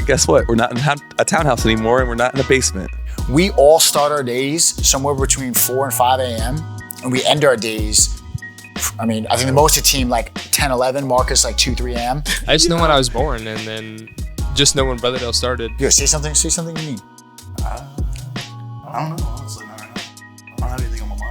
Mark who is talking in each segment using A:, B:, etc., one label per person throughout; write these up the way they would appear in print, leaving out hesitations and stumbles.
A: Guess what? We're not in a townhouse anymore, and we're not in a basement.
B: We all start our days somewhere between 4 and 5 a.m. and we end our days, I think the most of the team like 10, 11, Marcus like 2, 3 a.m.
C: I just know when I was born and then just know when Brotherdale started.
B: Yo, say something you mean.
D: I don't know, honestly, not right now. I don't have anything on my mind.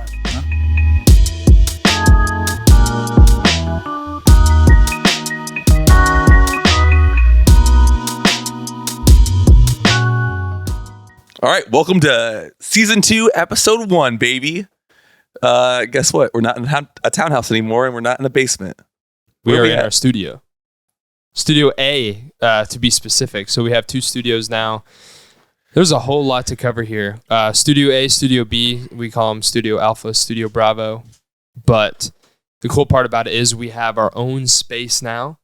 A: All right, welcome to season 2, episode 1, baby. Guess what? We're not in a townhouse anymore, and we're not in a basement.
C: We are in our studio. Studio A, to be specific. So we have 2 studios now. There's a whole lot to cover here. Studio A, Studio B, we call them Studio Alpha, Studio Bravo. But the cool part about it is we have our own space now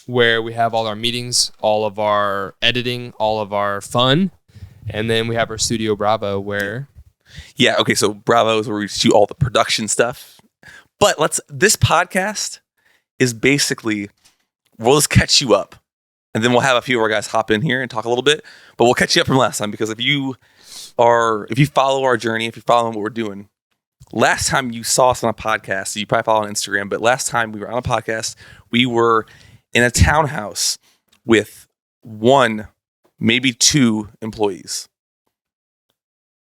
C: where we have all our meetings, all of our editing, all of our fun. And then we have our Studio Bravo where...
A: Yeah, okay, so Bravo is where we do all the production stuff. But this podcast is basically, we'll just catch you up. And then we'll have a few of our guys hop in here and talk a little bit. But we'll catch you up from last time, because if you follow our journey, if you follow what we're doing, last time you saw us on a podcast, so you probably follow on Instagram, but last time we were on a podcast, we were in a townhouse with 1, maybe 2 employees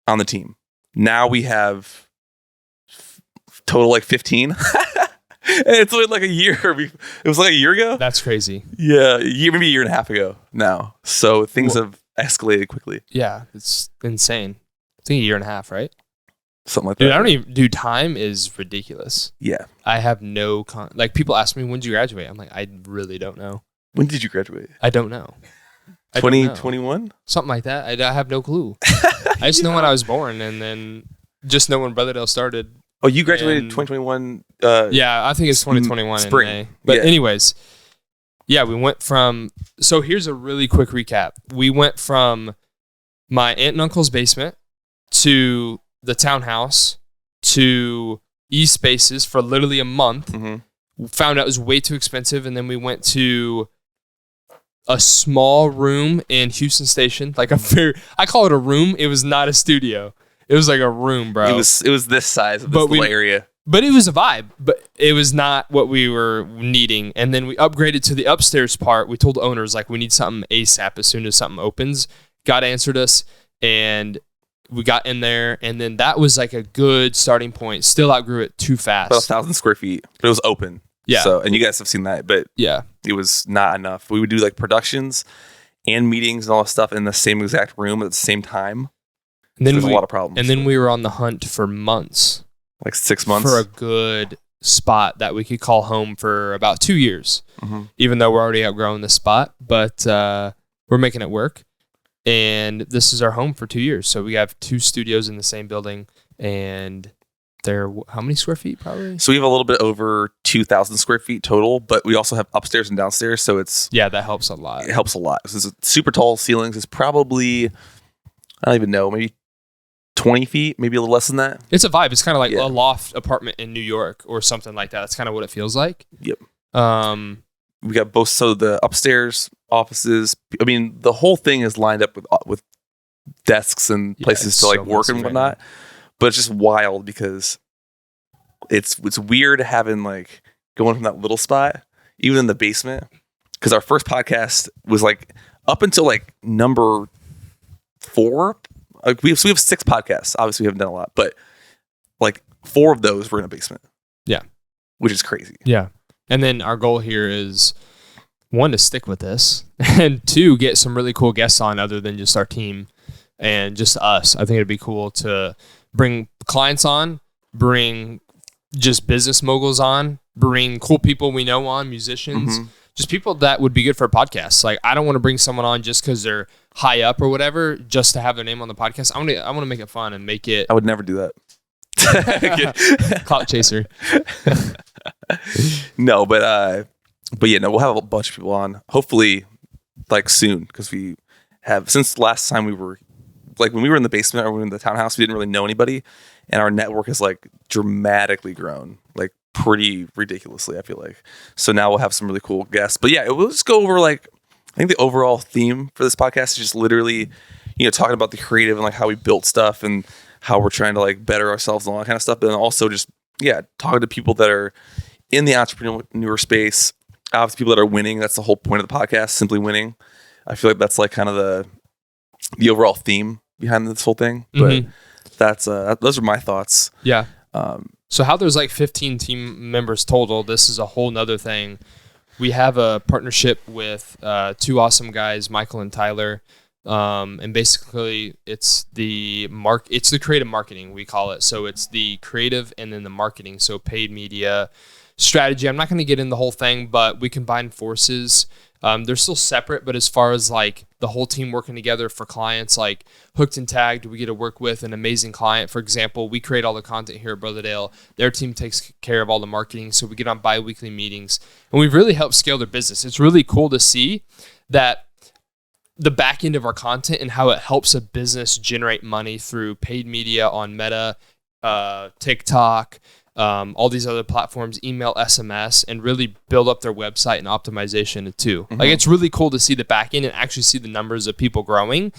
A: on the team. Now we have total like 15. And it's only like a year. It was like a year ago.
C: That's crazy.
A: Yeah, maybe a year and a half ago now. So things have escalated quickly.
C: Yeah, it's insane. I think a year and a half, right?
A: Something like
C: Dude,
A: that.
C: Dude, time is ridiculous.
A: Yeah.
C: I have no like people ask me, when did you graduate? I'm like, I really don't know.
A: When did you graduate?
C: I don't know.
A: 2021?
C: Something like that. I have no clue. I just know when I was born and then just know when Brotherdale started.
A: Oh, you graduated 2021?
C: Yeah, I think it's 2021
A: spring.
C: in May. But
A: yeah.
C: Anyways, yeah, we went from... So here's a really quick recap. We went from my aunt and uncle's basement to the townhouse to E-Spaces for literally a month.
A: Mm-hmm.
C: Found out it was way too expensive, and then we went to a small room in Houston Station. Like I call it a room. It was not a studio. It was like a room, bro.
A: It was this size of this little area.
C: But it was a vibe. But it was not what we were needing. And then we upgraded to the upstairs part. We told the owners, like, we need something ASAP as soon as something opens. God answered us, and we got in there. And then that was like a good starting point. Still outgrew it too fast.
A: About 1,000 square feet. But it was open.
C: Yeah.
A: So, and you guys have seen that. But
C: yeah,
A: it was not enough. We would do like productions and meetings and all that stuff in the same exact room at the same time.
C: And then
A: there's a lot of problems.
C: And then we were on the hunt for months.
A: Like 6 months?
C: For a good spot that we could call home for about 2 years.
A: Mm-hmm.
C: Even though we're already outgrowing the spot. But we're making it work. And this is our home for 2 years. So we have 2 studios in the same building. And they're how many square feet probably?
A: So we have a little bit over 2,000 square feet total. But we also have upstairs and downstairs. So it's...
C: Yeah, that helps a lot.
A: It helps a lot. This is super tall ceilings. It's probably... I don't even know. Maybe 20 feet, maybe a little less than that.
C: It's a vibe. It's kind of like a loft apartment in New York or something like that. That's kind of what it feels like.
A: Yep. We got both. So the upstairs offices, I mean, the whole thing is lined up with desks and places to like work and whatnot. Right, but it's just wild because it's weird having like going from that little spot, even in the basement. Because our first podcast was like up until like number 4. Like we have 6 podcasts. Obviously, we haven't done a lot, but like 4 of those were in a basement.
C: Yeah,
A: which is crazy.
C: Yeah, and then our goal here is 1, to stick with this, and 2, get some really cool guests on other than just our team and just us. I think it'd be cool to bring clients on, bring just business moguls on, bring cool people we know on, musicians. Mm-hmm. Just people that would be good for a podcast. Like, I don't want to bring someone on just because they're high up or whatever, just to have their name on the podcast. I want to make it fun and make it.
A: I would never do that.
C: Clout chaser.
A: No, but yeah, no, we'll have a bunch of people on. Hopefully, like soon, because we have since last time we were like when we were in the basement or we were in the townhouse, we didn't really know anybody, and our network has like dramatically grown. Like pretty ridiculously, I feel like. So now we'll have some really cool guests. But yeah, we'll just go over like think the overall theme for this podcast is just literally, talking about the creative and like how we built stuff and how we're trying to like better ourselves and all that kind of stuff. But then also just, talking to people that are in the entrepreneur space, obviously people that are winning. That's the whole point of the podcast, simply winning. I feel like that's like kind of the overall theme behind this whole thing. But that's those are my thoughts.
C: Yeah. So how there's like 15 team members total, this is a whole nother thing. We have a partnership with two awesome guys, Michael and Tyler. And basically it's the creative marketing, we call it. So it's the creative and then the marketing. So paid media strategy. I'm not going to get in the whole thing, but we combine forces. They're still separate, but as far as like the whole team working together for clients like Hooked and Tagged, we get to work with an amazing client. For example, we create all the content here at Brotherdale. Their team takes care of all the marketing. So we get on bi-weekly meetings and we've really helped scale their business. It's really cool to see that the back end of our content and how it helps a business generate money through paid media on Meta, TikTok, all these other platforms, email, SMS, and really build up their website and optimization too. Like it's really cool to see the back end and actually see the numbers of people growing,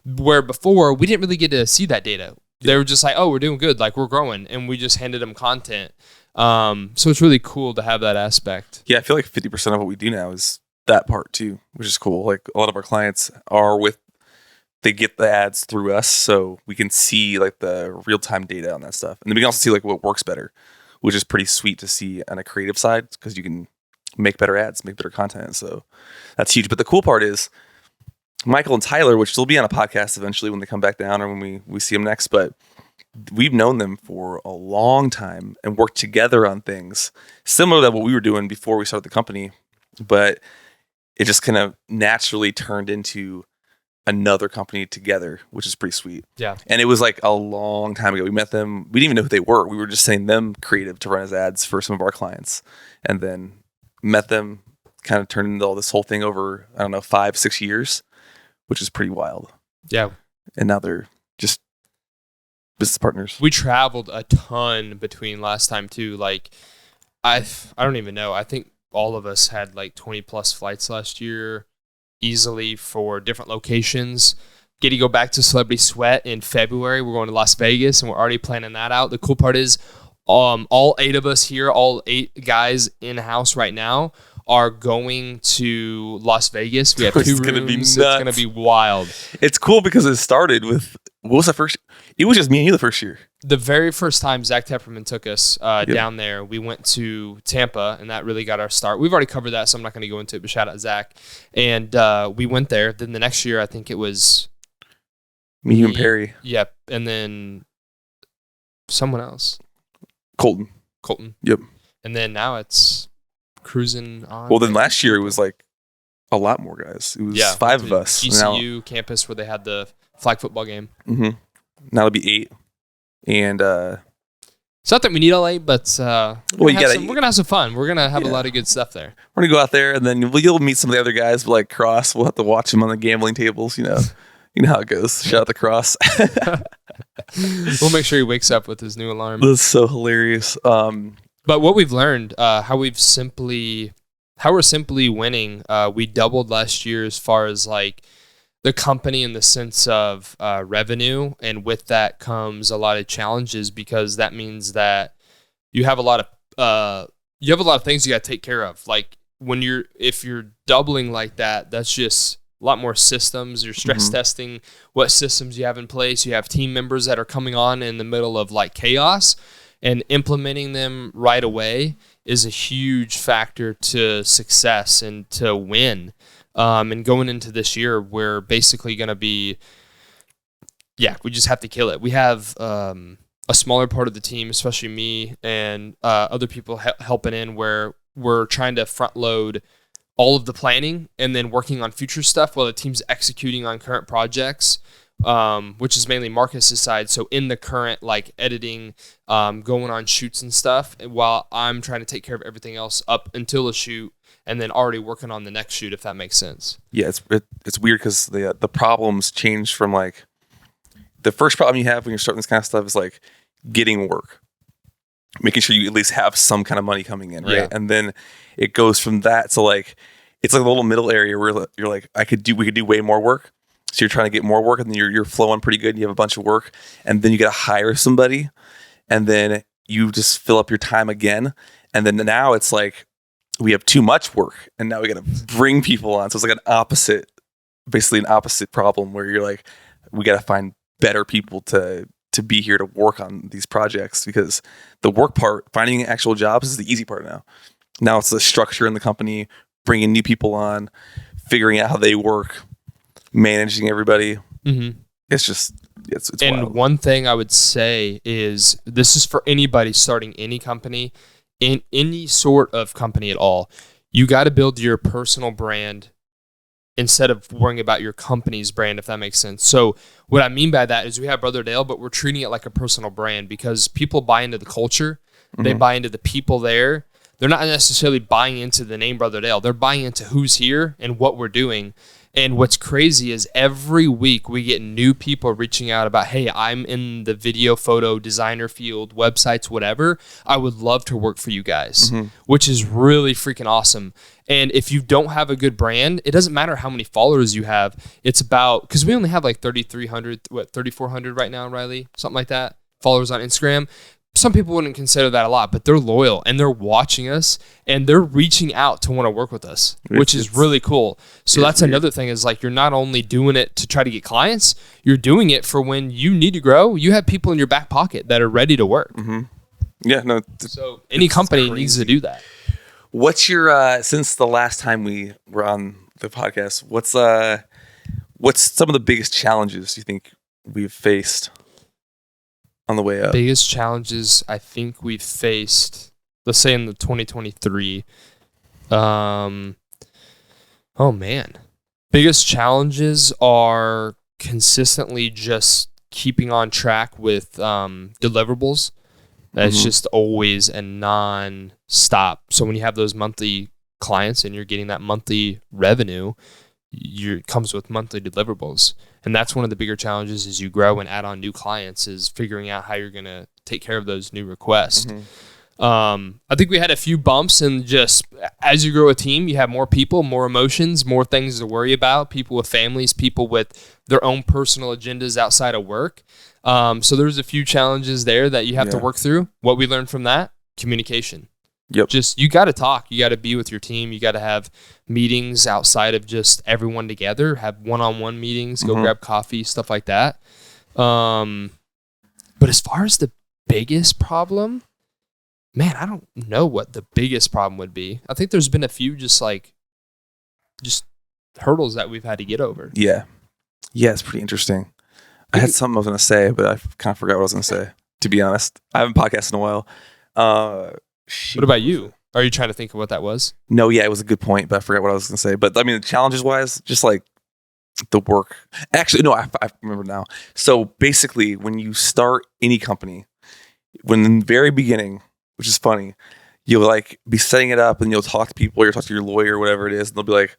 C: where before we didn't really get to see that data. They were just like, oh, we're doing good, like we're growing, and we just handed them content. So it's really cool to have that aspect.
A: Yeah, I feel like 50% of what we do now is that part too, which is cool. Like a lot of our clients they get the ads through us, so we can see like the real-time data on that stuff. And then we can also see like what works better, which is pretty sweet to see on a creative side because you can make better ads, make better content. So that's huge. But the cool part is Michael and Tyler, which will be on a podcast eventually when they come back down or when we see them next, but we've known them for a long time and worked together on things similar to what we were doing before we started the company. But it just kind of naturally turned into another company together, which is pretty sweet.
C: Yeah.
A: And it was like a long time ago. We met them. We didn't even know who they were. We were just sending them creative to run as ads for some of our clients. And then met them, kind of turned into all this whole thing over, 5-6 years, which is pretty wild.
C: Yeah.
A: And now they're just business partners.
C: We traveled a ton between last time too. Like I don't even know. I think all of us had like 20 plus flights last year easily for different locations. Get to go back to Celebrity Sweat in February. We're going to Las Vegas and we're already planning that out. The cool part is all 8 of us here, all 8 guys in-house right now are going to Las Vegas. We have 2 rooms.
A: Gonna be nuts.
C: It's going to be wild.
A: It's cool because it started with, what was the first? It was just me and you the first year.
C: The very first time Zach Tepperman took us down there, we went to Tampa, and that really got our start. We've already covered that, so I'm not going to go into it, but shout out Zach. And we went there. Then the next year, I think it was
A: me, you, and Perry.
C: Yep. And then someone else.
A: Colton. Yep.
C: And then now it's cruising on.
A: Well, then last year it was like a lot more guys. It was 5 of us.
C: GCU campus where they had the flag football game.
A: Mm-hmm. Now it'll be 8. And
C: it's not that we need all 8, but we're gonna have some fun. We're gonna have a lot of good stuff there.
A: We're gonna go out there, and then you'll meet some of the other guys. Like Cross, we'll have to watch him on the gambling tables. You know how it goes. Shout out to Cross.
C: We'll make sure he wakes up with his new alarm.
A: That's so hilarious.
C: But what we've learned, how we're simply winning. We doubled last year as far as like the company in the sense of revenue, and with that comes a lot of challenges because that means that you have a lot of things you got to take care of. Like if you're doubling like that, that's just a lot more systems. You're stress testing what systems you have in place. You have team members that are coming on in the middle of like chaos, and implementing them right away is a huge factor to success and to win. And going into this year, we're basically going to be, we just have to kill it. We have a smaller part of the team, especially me and other people helping in, where we're trying to front load all of the planning and then working on future stuff while the team's executing on current projects, which is mainly Marcus's side. So in the current like editing, going on shoots and stuff, while I'm trying to take care of everything else up until the shoot, and then already working on the next shoot, if that makes sense. Yeah,
A: it's weird because the problems change from like the first problem you have when you're starting this kind of stuff is like getting work, making sure you at least have some kind of money coming in, right?
C: Yeah.
A: And then it goes from that to like it's like a little middle area where you're like, we could do way more work. So you're trying to get more work, and then you're flowing pretty good. And you have a bunch of work, and then you got to hire somebody, and then you just fill up your time again. And then now it's like we have too much work, and now we got to bring people on. So it's like basically an opposite problem where you're like, we got to find better people to be here to work on these projects, because the work part, finding actual jobs, is the easy part now. Now it's the structure in the company, bringing new people on, figuring out how they work, managing everybody.
C: Mm-hmm.
A: It's
C: and
A: wild.
C: One thing I would say is, this is for anybody starting any company, in any sort of company at all. You got to build your personal brand instead of worrying about your company's brand, if that makes sense. So what I mean by that is, we have Brother Dale, but we're treating it like a personal brand, because people buy into the culture. Mm-hmm. They buy into the people there. They're not necessarily buying into the name Brother Dale. They're buying into who's here and what we're doing. And what's crazy is every week we get new people reaching out about, hey, I'm in the video, photo, designer field, websites, whatever. I would love to work for you guys, which is really freaking awesome. And if you don't have a good brand, it doesn't matter how many followers you have. It's about, because we only have like 3,400 right now, Rielly, something like that, followers on Instagram. Some people wouldn't consider that a lot, but they're loyal and they're watching us and they're reaching out to want to work with us, which is really cool. So that's another thing, is like, you're not only doing it to try to get clients, you're doing it for when you need to grow. You have people in your back pocket that are ready to work.
A: Mm-hmm. Yeah, no.
C: So any company needs to do that.
A: What's your, since the last time we were on the podcast, what's some of the biggest challenges you think we've faced on the way up?
C: Biggest challenges I think we've faced, let's say in the 2023. Oh man. Biggest challenges are consistently just keeping on track with deliverables. That's just always a non-stop. So when you have those monthly clients and you're getting that monthly revenue, it comes with monthly deliverables. And that's one of the bigger challenges as you grow and add on new clients, is figuring out how you're going to take care of those new requests. I think we had a few bumps, and just as you grow a team, you have more people, more emotions, more things to worry about, people with families, people with their own personal agendas outside of work. So there's a few challenges there that you have to work through. What we learned from that, communication.
A: Yep.
C: Just, you got to talk. You got to be with your team. You got to have meetings outside of just everyone together. Have one-on-one meetings. Go grab coffee, stuff like that. But as far as the biggest problem, man, I don't know what the biggest problem would be. I think there's been a few just hurdles that we've had to get over.
A: Yeah. Yeah, it's pretty interesting. I had something I was going to say, but I kind of forgot what I was going to say, to be honest. I haven't podcasted in a while.
C: What about you? Are you trying to think of what that was?
A: No, yeah, it was a good point, but I forgot what I was going to say. But I mean, challenges wise, just like the work. Actually, no, I remember now. So basically, when you start any company, when in the very beginning, which is funny, you'll like be setting it up and you'll talk to people, you'll talk to your lawyer or whatever it is, and they'll be like,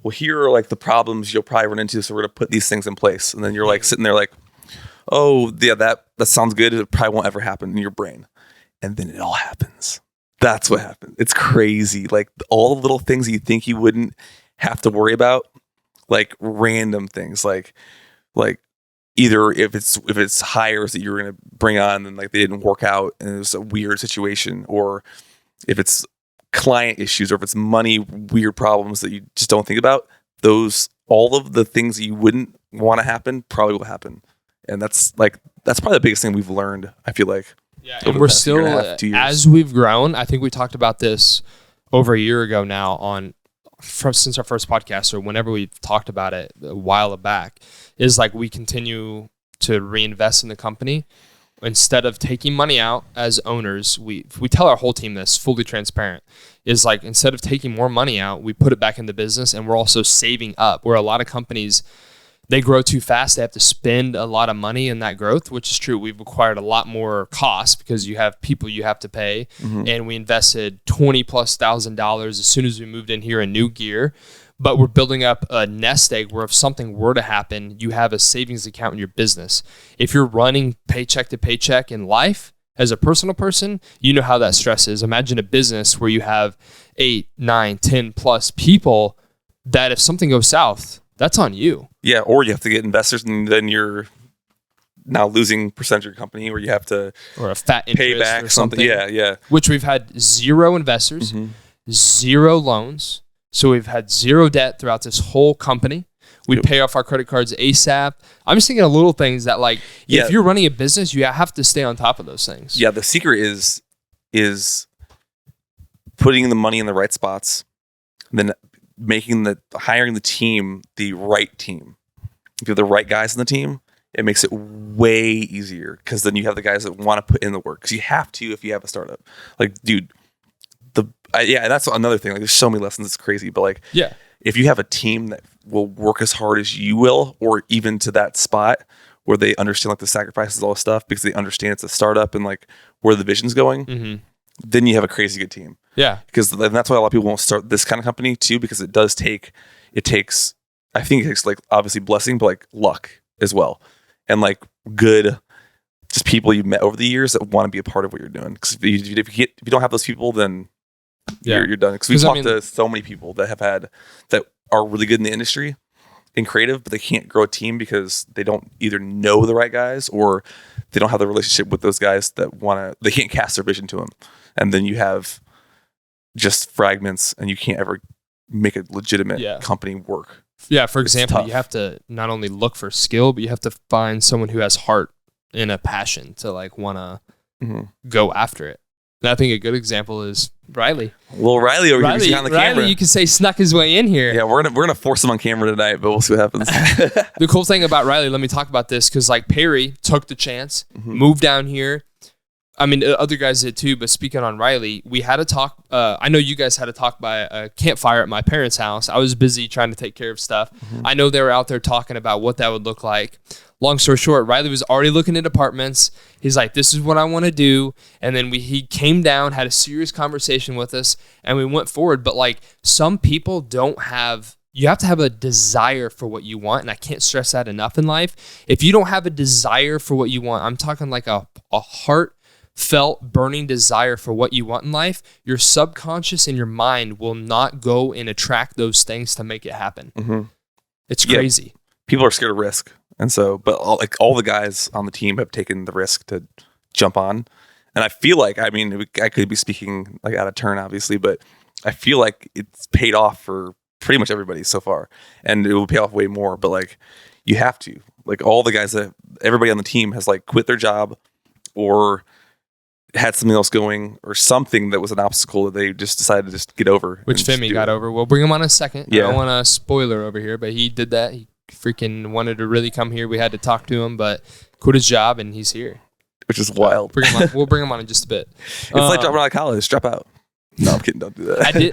A: well, here are like the problems you'll probably run into, so we're going to put these things in place. And then you're like sitting there like, oh, yeah, that sounds good. It probably won't ever happen in your brain. And then it all happens. That's what happened. It's crazy. Like all the little things you think you wouldn't have to worry about, like random things, like either if it's hires that you're going to bring on and like they didn't work out and it was a weird situation, or if it's client issues, or if it's money, weird problems that you just don't think about, all of the things that you wouldn't want to happen probably will happen. And that's probably the biggest thing we've learned, I feel like.
C: Yeah, and we're still, as we've grown, I think we talked about this over a year ago now since our first podcast, or whenever we've talked about it a while back, is like we continue to reinvest in the company. Instead of taking money out as owners, we tell our whole team this, fully transparent, is like, instead of taking more money out, we put it back in the business, and we're also saving up. Where a lot of companies, they grow too fast. They have to spend a lot of money in that growth, which is true. We've acquired a lot more costs because you have people you have to pay. And we invested $20,000+ as soon as we moved in here in new gear. But we're building up a nest egg where if something were to happen, you have a savings account in your business. If you're running paycheck to paycheck in life as a personal person, you know how that stress is. Imagine a business where you have 8, 9, 10+ people that if something goes south, that's on you.
A: Yeah, or you have to get investors, and then you're now losing percentage of your company, or you have to
C: Or a fat interest
A: pay back
C: or
A: something. Yeah.
C: Which we've had 0 investors, 0 loans. So we've had 0 debt throughout this whole company. We pay off our credit cards ASAP. I'm just thinking of little things that, like, if you're running a business, you have to stay on top of those things.
A: Yeah, the secret is putting the money in the right spots, then hiring the team the right team. If you have the right guys in the team, it makes it way easier, because then you have the guys that want to put in the work, because you have to if you have a startup. Like, dude, and that's another thing. Like, there's so many lessons. It's crazy, but like, if you have a team that will work as hard as you will, or even to that spot where they understand like the sacrifices, all this stuff, because they understand it's a startup and like where the vision's going, then you have a crazy good team.
C: Yeah.
A: Because that's why a lot of people won't start this kind of company too, because it takes, I think it takes like obviously blessing, but like luck as well. And like good, just people you've met over the years that want to be a part of what you're doing. Because if you don't have those people, then you're done. Because we've talked to so many people that are really good in the industry and creative, but they can't grow a team because they don't either know the right guys, or they don't have the relationship with those guys that they can't cast their vision to them. And then you have just fragments, and you can't ever make a legitimate company work.
C: Yeah, for example, you have to not only look for skill, but you have to find someone who has heart and a passion to like want to go after it. And I think a good example is Rielly.
A: Well, Rielly over here behind the camera.
C: Rielly, you can say, snuck his way in here.
A: Yeah, we're gonna force him on camera tonight, but we'll see what happens.
C: The cool thing about Rielly, let me talk about this, because like Perry took the chance, moved down here. I mean, other guys did too, but speaking on Rielly, we had a talk. I know you guys had a talk by a campfire at my parents' house. I was busy trying to take care of stuff. I know they were out there talking about what that would look like. Long story short, Rielly was already looking at apartments. He's like, this is what I want to do. And then he came down, had a serious conversation with us, and we went forward. But like, some people you have to have a desire for what you want. And I can't stress that enough in life. If you don't have a desire for what you want, I'm talking like a heartfelt burning desire for what you want in life, your subconscious and your mind will not go and attract those things to make it happen. It's crazy.
A: People are scared of risk. And so, but all the guys on the team have taken the risk to jump on. And I feel like, I mean, I could be speaking like out of turn, obviously, but I feel like it's paid off for pretty much everybody so far. And it will pay off way more. But like, you have to. Like, all the guys everybody on the team has like quit their job, or had something else going, or something that was an obstacle that they just decided to just get over.
C: Which Femi got over. We'll bring him on in a second. Yeah. I don't want a spoiler over here, but he did that. He freaking wanted to really come here. We had to talk to him, but quit his job, and he's here.
A: Which is wild.
C: We'll bring him on in just a bit.
A: It's like dropping out of college. Drop out. No, I'm kidding. Don't do that.
C: I did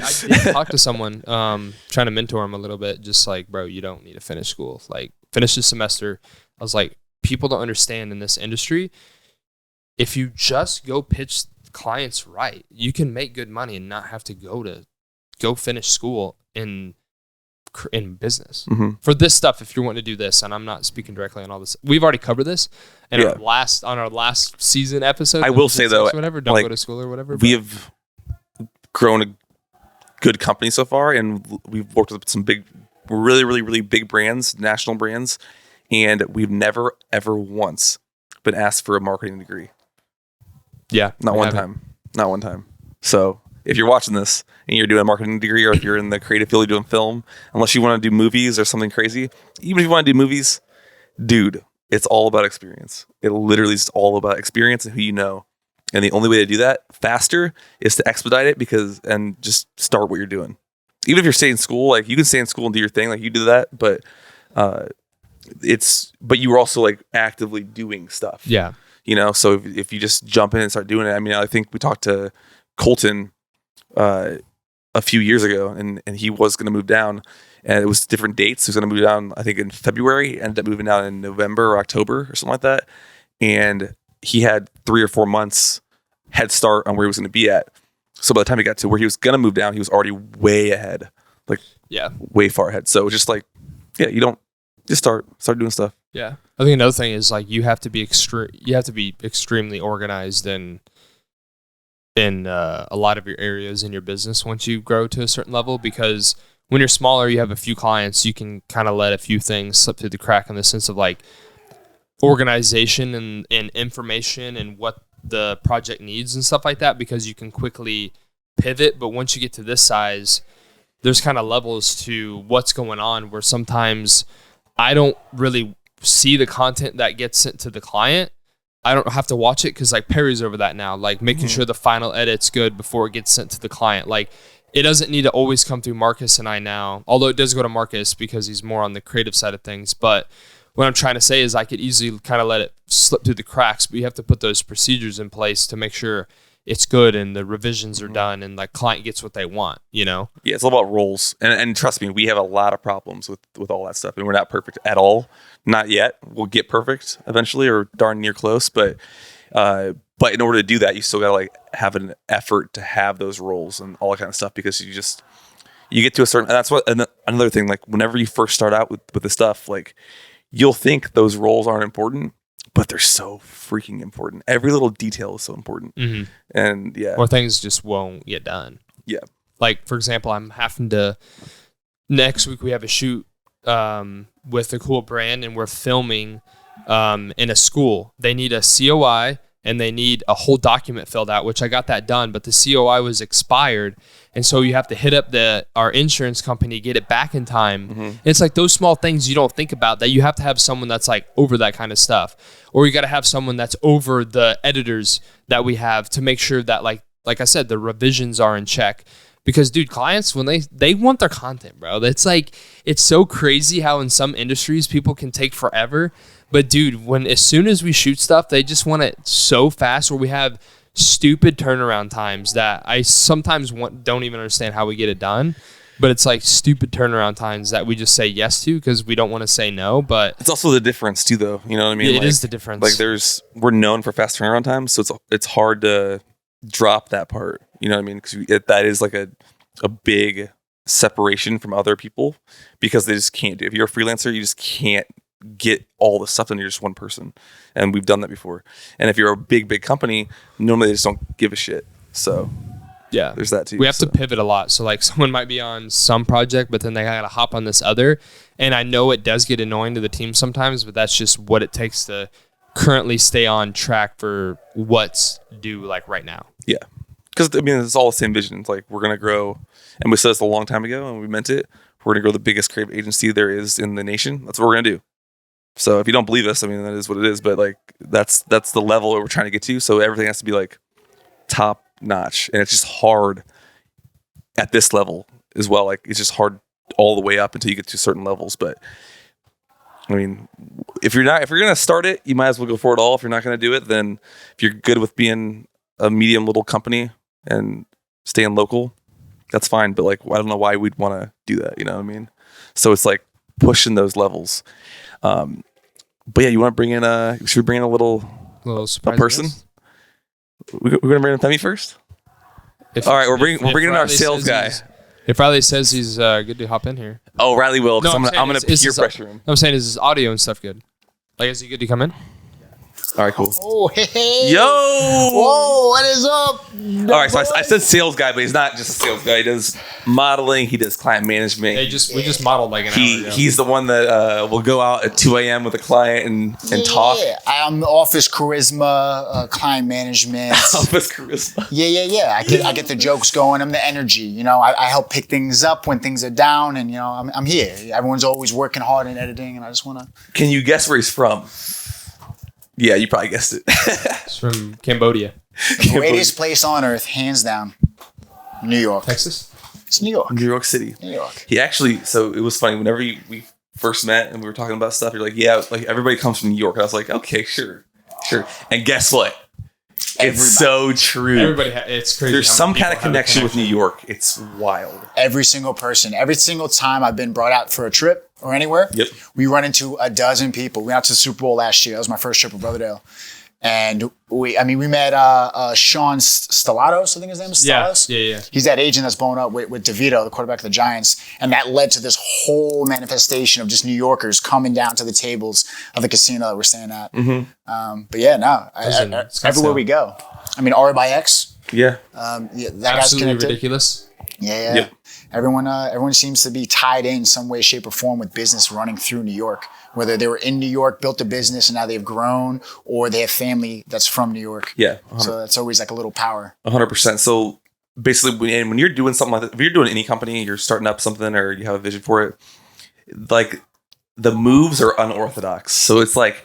C: talk to someone, trying to mentor him a little bit. Just like, bro, you don't need to finish school. Like, finish this semester. I was like, people don't understand in this industry, if you just go pitch clients right, you can make good money and not have to go finish school in business for this stuff. If you're wanting to do this, and I'm not speaking directly on all this, we've already covered this in our last season episode.
A: I will say though,
C: whatever, don't go to school or whatever.
A: We have grown a good company so far, and we've worked with some big, really, really, really big brands, national brands, and we've never ever once been asked for a marketing degree.
C: Yeah,
A: not one time. So if you're watching this and you're doing a marketing degree, or if you're in the creative field, you're doing film, unless you want to do movies or something crazy, even if you want to do movies, dude, it's all about experience. It literally is all about experience and who you know. And the only way to do that faster is to expedite it, and just start what you're doing. Even if you're staying in school, like you can stay in school and do your thing, like you do that, but you were also like actively doing stuff.
C: Yeah.
A: You know, so if you just jump in and start doing it, I mean, I think we talked to Colton a few years ago, and he was going to move down, and it was different dates. He was going to move down, I think in February, ended up moving down in November or October or something like that. And he had 3 or 4 months head start on where he was going to be at. So by the time he got to where he was going to move down, he was already way ahead, way far ahead. So just like, you don't just start doing stuff.
C: Yeah. I think another thing is like, you have to be extremely organized in a lot of your areas in your business once you grow to a certain level, because when you're smaller, you have a few clients, you can kind of let a few things slip through the crack in the sense of like organization and information and what the project needs and stuff like that, because you can quickly pivot. But once you get to this size, there's kind of levels to what's going on where sometimes I don't really see the content that gets sent to the client. I don't have to watch it because like Perry's over that now, like making sure the final edit's good before it gets sent to the client. Like it doesn't need to always come through Marcus and I now, although it does go to Marcus because he's more on the creative side of things. But what I'm trying to say is I could easily kind of let it slip through the cracks, but you have to put those procedures in place to make sure it's good and the revisions are done and like client gets what they want, you know?
A: Yeah, it's all about roles. And trust me, we have a lot of problems with all that stuff. And we're not perfect at all. Not yet. We'll get perfect eventually or darn near close. But in order to do that, you still got to like have an effort to have those roles and all that kind of stuff, because you get to a certain, and that's what, another thing, like whenever you first start out with this stuff, like you'll think those roles aren't important, but they're so freaking important. Every little detail is so important.
C: Mm-hmm.
A: And yeah.
C: Or things just won't get done.
A: Yeah.
C: Like, for example, I'm having to, next week we have a shoot with a cool brand and we're filming in a school. They need a COI and they need a whole document filled out, which I got that done, but the COI was expired. And so you have to hit up our insurance company, get it back in time. Mm-hmm. It's like those small things you don't think about that you have to have someone that's like over that kind of stuff. Or you got to have someone that's over the editors that we have to make sure that like I said, the revisions are in check. Because dude, clients, when they want their content, bro, it's like, it's so crazy how in some industries people can take forever. But dude, as soon as we shoot stuff, they just want it so fast, or we have stupid turnaround times that I sometimes don't even understand how we get it done. But it's like stupid turnaround times that we just say yes to because we don't want to say no. But
A: it's also the difference too, though. You know what I mean?
C: It is the difference.
A: Like we're known for fast turnaround times, so it's hard to drop that part. You know what I mean? Because that is like a big separation from other people, because they just can't do. If you're a freelancer, you just can't get all the stuff done. You're just one person, and we've done that before. And if you're a big company, normally they just don't give a shit. So
C: yeah,
A: there's that too.
C: We have to pivot a lot. So like someone might be on some project, but then they gotta hop on this other. And I know it does get annoying to the team sometimes, but that's just what it takes to currently stay on track for what's due like right now.
A: Yeah. Because I mean, it's all the same vision. It's like we're gonna grow, and we said this a long time ago, and we meant it. We're gonna grow the biggest creative agency there is in the nation. That's what we're gonna do. So if you don't believe us, I mean, that is what it is. But like that's the level that we're trying to get to. So everything has to be like top notch, and it's just hard at this level as well. Like it's just hard all the way up until you get to certain levels. But I mean, if you're gonna start it, you might as well go for it all. If you're not gonna do it, then if you're good with being a medium little company and staying local, that's fine. But like, I don't know why we'd want to do that. You know what I mean? So it's like pushing those levels. But yeah, you want to bring in should we bring in a person? We're gonna bring in Femi first. All right, we're bringing in our sales guy.
C: If Rielly says he's good to hop in here.
A: Oh, Rielly will, because
C: No,
A: I'm gonna peer pressure him.
C: I'm saying, is his audio and stuff good? Like, is he good to come in?
A: All right, cool.
B: Oh, hey.
A: Yo!
B: Whoa, what is up?
A: All right, so I said sales guy, but he's not just a sales guy. He does modeling. He does client management.
C: We just modeled like an hour ago.
A: He's the one that will go out at 2 a.m. with a client and talk.
B: Yeah, I'm office charisma, client management.
A: Office charisma.
B: Yeah. I get the jokes going. I'm the energy. You know, I help pick things up when things are down, and you know, I'm here. Everyone's always working hard in editing, and I just want to.
A: Can you guess where he's from? Yeah, you probably guessed it.
C: It's from Cambodia.
B: The greatest place on earth, hands down. New York.
C: Texas?
B: It's New York.
A: New York City.
B: New York.
A: He actually, so it was funny. Whenever we first met and we were talking about stuff, you're like, yeah, like everybody comes from New York. And I was like, okay, sure. And guess what? It's so true.
C: It's crazy.
A: There's some kind of connection with New York. It's wild.
B: Every single person, every single time I've been brought out for a trip or anywhere, we run into a dozen people. We went out to the Super Bowl last year. That was my first trip with Brotherdale. And we met Sean Stellatos, I think his name is Stellatos.
C: Yeah.
B: He's that agent that's blown up with DeVito, the quarterback of the Giants. And that led to this whole manifestation of just New Yorkers coming down to the tables of the casino that we're staying at. Mm-hmm. But yeah, everywhere we go. I mean, R by X.
A: Yeah.
B: That
C: Absolutely
B: guy's connected.
C: ridiculous.
B: Yeah.
A: Yep.
B: Everyone seems to be tied in some way, shape, or form with business running through New York. Whether they were in New York, built a business, and now they've grown, or they have family that's from New York.
A: Yeah.
B: So that's always like a little power.
A: 100%. So basically, when you're doing something like that, if you're doing any company, you're starting up something or you have a vision for it, like the moves are unorthodox. So it's like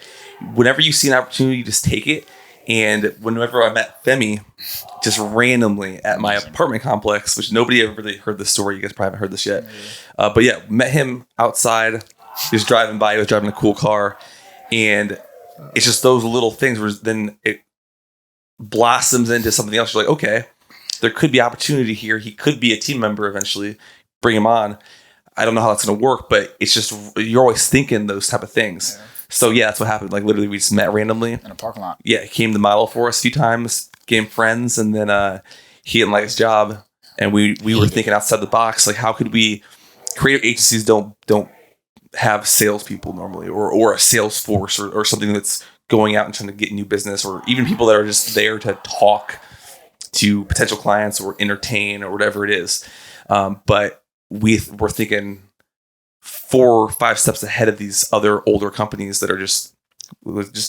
A: whenever you see an opportunity, you just take it. And whenever I met Femi, just randomly at my apartment complex, which nobody ever really heard this story. You guys probably haven't heard this yet. But yeah, met him outside. He was driving by. He was driving a cool car. And it's just those little things where then it blossoms into something else. You're like, okay, there could be opportunity here. He could be a team member eventually. Bring him on. I don't know how that's going to work, but it's just, you're always thinking those type of things. Yeah. So yeah, that's what happened. Like literally we just met randomly.
B: In a parking lot.
A: Yeah, he came to model for us a few times, became friends, and then he didn't like his job. And we were thinking outside the box, like how could we, creative agencies don't have salespeople normally or a sales force or something that's going out and trying to get new business, or even people that are just there to talk to potential clients or entertain or whatever it is. But we're thinking 4 or 5 steps ahead of these other older companies that are just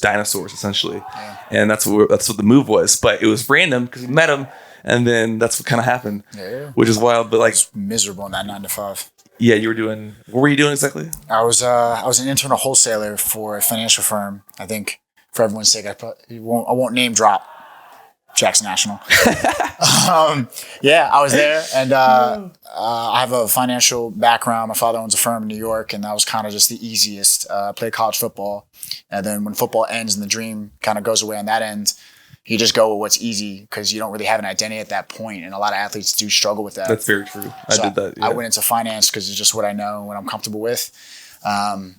A: dinosaurs essentially. Yeah. And that's what the move was. But it was random because we met him, and then that's what kind of happened. Yeah. Which is wild. But like,
B: it's miserable in that 9 to 5.
A: Yeah, you were doing. What were you doing exactly?
B: I was an internal wholesaler for a financial firm. I think for everyone's sake, I won't name drop Jackson National. Yeah, I was there, and I have a financial background. My father owns a firm in New York, and that was kind of just the easiest. Played college football, and then when football ends and the dream kind of goes away on that end, you just go with what's easy because you don't really have an identity at that point, and a lot of athletes do struggle with that.
A: That's very true. I did that. Yeah.
B: I went into finance because it's just what I know and what I'm comfortable with, and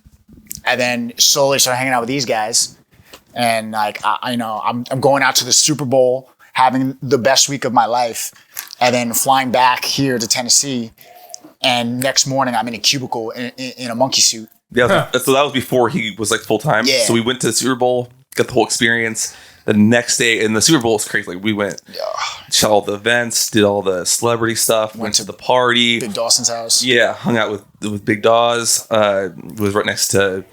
B: then slowly started hanging out with these guys, and like I'm going out to the Super Bowl, having the best week of my life, and then flying back here to Tennessee, and next morning I'm in a cubicle in a monkey suit.
A: Yeah, so that was before he was like full time. Yeah. So we went to the Super Bowl, got the whole experience. The next day, and the Super Bowl is crazy. Like we went, shot all the events, did all the celebrity stuff, went to the party.
B: Big Dawson's house.
A: Yeah, hung out with Big Dawes. Was right next to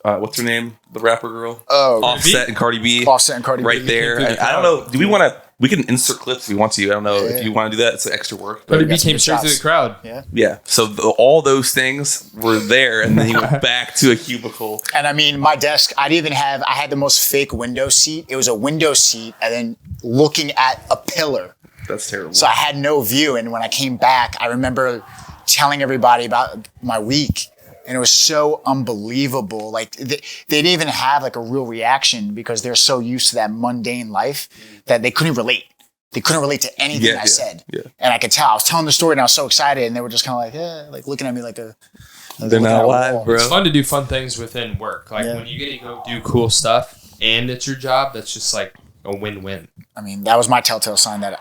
A: what's her name, the rapper girl?
B: Oh,
A: Offset and Cardi B.
B: Offset and Cardi B.
A: Right there. I don't know. Do we want to? We can insert clips if we want to. I don't know if you want to do that. It's extra work.
C: But he came straight to the crowd.
A: Yeah. So all those things were there, and then he went back to a cubicle.
B: And I mean, my desk, I had the most fake window seat. It was a window seat, and then looking at a pillar.
A: That's terrible.
B: So I had no view. And when I came back, I remember telling everybody about my week. And it was so unbelievable. Like they didn't even have like a real reaction because they're so used to that mundane life that they couldn't relate. They couldn't relate to anything I said. Yeah. And I could tell. I was telling the story and I was so excited, and they were just kind of like, like looking at me like
A: they're not alive, bro.
C: It's fun to do fun things within work. Like when you get to go do cool stuff and it's your job, that's just like a win-win.
B: I mean, that was my telltale sign that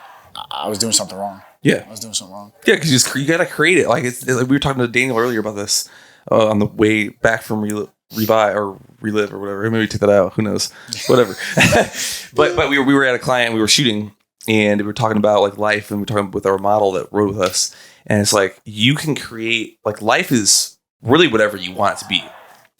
B: I was doing something wrong.
A: Yeah.
B: I was doing something wrong.
A: Yeah, because you got to create it. Like like we were talking to Daniel earlier about this. On the way back from relive or whatever. Maybe we took that out. Who knows? Whatever. but we were at a client. We were shooting, and we were talking about like life, and we were talking with our model that rode with us. And it's like you can create like life is really whatever you want it to be,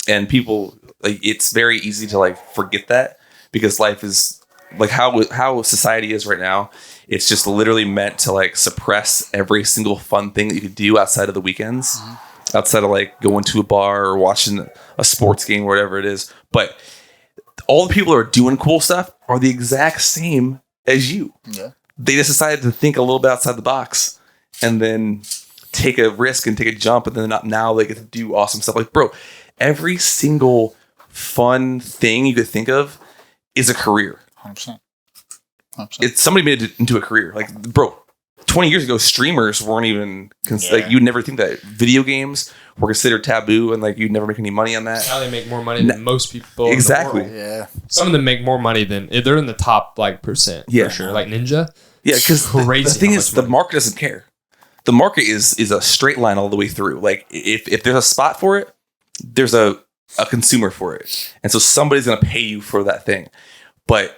A: and people like it's very easy to like forget that because life is like how society is right now. It's just literally meant to like suppress every single fun thing that you could do outside of the weekends. Mm-hmm. Outside of like going to a bar or watching a sports game or whatever it is. But all the people who are doing cool stuff are the exact same as you. Yeah. They just decided to think a little bit outside the box and then take a risk and take a jump. And then now they get to do awesome stuff. Like, bro, every single fun thing you could think of is a career.
B: 100%.
A: Somebody made it into a career. Like, bro, 20 years ago, streamers weren't even like you'd never think that video games were considered taboo and like you'd never make any money on that.
C: Now they make more money than most people.
A: Exactly.
C: In the world. Yeah. Some of them make more money than they're in the top like percent. For sure. Like Ninja.
A: Yeah, because the thing is, the market doesn't care. The market is a straight line all the way through. Like if there's a spot for it, there's a consumer for it, and so somebody's gonna pay you for that thing. But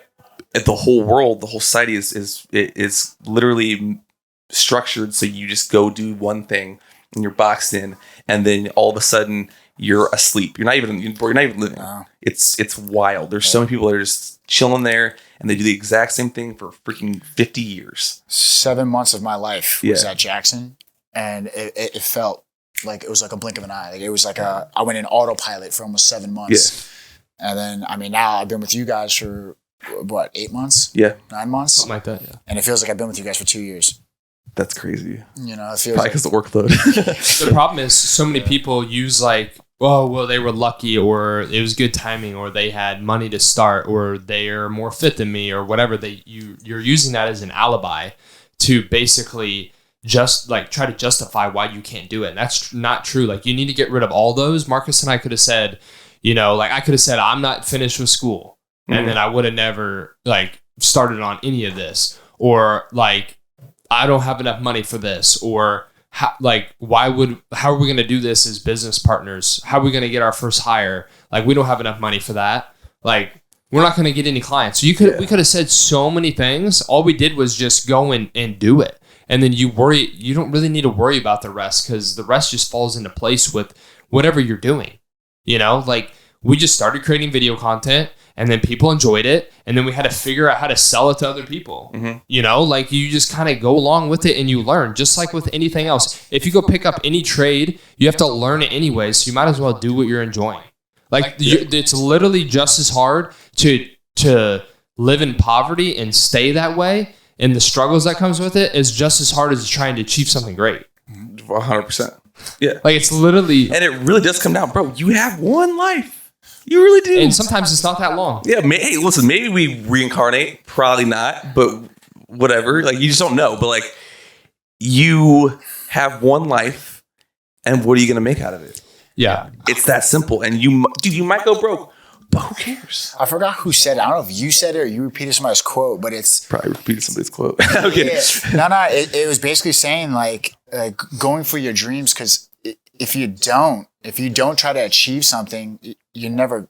A: the whole world, the whole society is literally structured so you just go do one thing and you're boxed in, and then all of a sudden you're asleep. You're not even living.
B: Wow.
A: It's wild. There's so many people that are just chilling there, and they do the exact same thing for freaking 50 years.
B: 7 months of my life was at Jackson, and it felt like it was like a blink of an eye. Like it was like I went in autopilot for almost 7 months. Yeah. And then, I mean, now I've been with you guys for what, 8 months?
A: Yeah.
B: 9 months?
C: Something like that, yeah.
B: And it feels like I've been with you guys for 2 years.
A: That's crazy.
B: You know, it feels
A: probably
B: like
A: because the workload.
C: The problem is so many people use like, oh, well, they were lucky, or it was good timing, or they had money to start, or they are more fit than me, or whatever. You're using that as an alibi to basically just like try to justify why you can't do it. And that's not true. Like, you need to get rid of all those. Marcus and I could have said, you know, like I could have said, I'm not finished with school. And then I would have never like started on any of this, or like, I don't have enough money for this, or how are we going to do this as business partners? How are we going to get our first hire? Like, we don't have enough money for that. Like, we're not going to get any clients. So we could have said so many things. All we did was just go and do it. And then you don't really need to worry about the rest, because the rest just falls into place with whatever you're doing. You know, like, we just started creating video content, and then people enjoyed it, and then we had to figure out how to sell it to other people. Mm-hmm. You know, like, you just kind of go along with it and you learn, just like with anything else. If you go pick up any trade, you have to learn it anyway, so you might as well do what you're enjoying. It's literally just as hard to live in poverty and stay that way, and the struggles that comes with it is just as hard as trying to achieve something great.
A: 100%. Yeah.
C: Like, it's literally...
A: And it really does come down, bro. You have one life. You really do.
C: And sometimes it's not that long.
A: Yeah. Hey, listen, maybe we reincarnate. Probably not, but whatever. Like, you just don't know. But like, you have one life, and what are you going to make out of it?
C: Yeah.
A: It's that simple. And you might go broke, but who cares?
B: I forgot who said it. I don't know if you said it or you repeated somebody's quote, but it's...
A: Probably repeated somebody's quote. Okay.
B: Yeah. No, it was basically saying like going for your dreams, because if you don't try to achieve something, you're never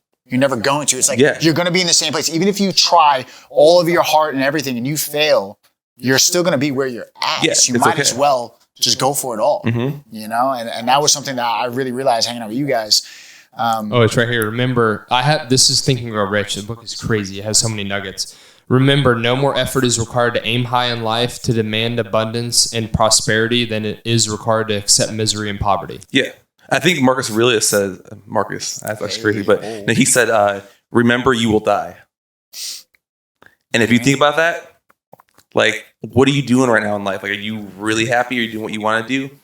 B: going to. It's like you're going to be in the same place. Even if you try all of your heart and everything and you fail, you're still going to be where you're at.
A: Yeah,
B: so you might as well just go for it all. Mm-hmm. You know, and that was something that I really realized hanging out with you guys.
C: It's right here. Remember, this is Think and Grow Rich. The book is crazy. It has so many nuggets. Remember, no more effort is required to aim high in life, to demand abundance and prosperity than it is required to accept misery and poverty.
A: Yeah. I think Marcus Aurelius said, that's crazy, but he said, remember you will die. And if you think about that, like, what are you doing right now in life? Like, are you really happy? Are you doing what you want to do?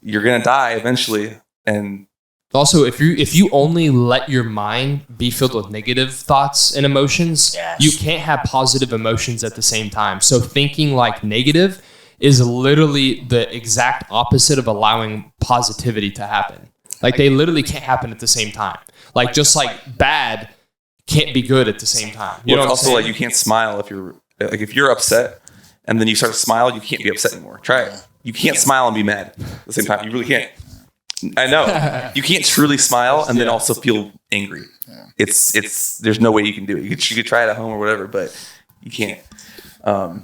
A: You're going to die eventually. And
C: also, if you only let your mind be filled with negative thoughts and emotions, you can't have positive emotions at the same time. So thinking like negative is literally the exact opposite of allowing positivity to happen. Like, they literally can't happen at the same time. Like, just like bad can't be good at the same time. You know what I'm saying?
A: Also, like, you can't smile if you're upset and then you start to smile, you can't be upset anymore. Try it. You can't smile and be mad at the same time. You really can't. I know. You can't truly smile and then also feel angry. It's there's no way you can do it. You could try it at home or whatever, but you can't.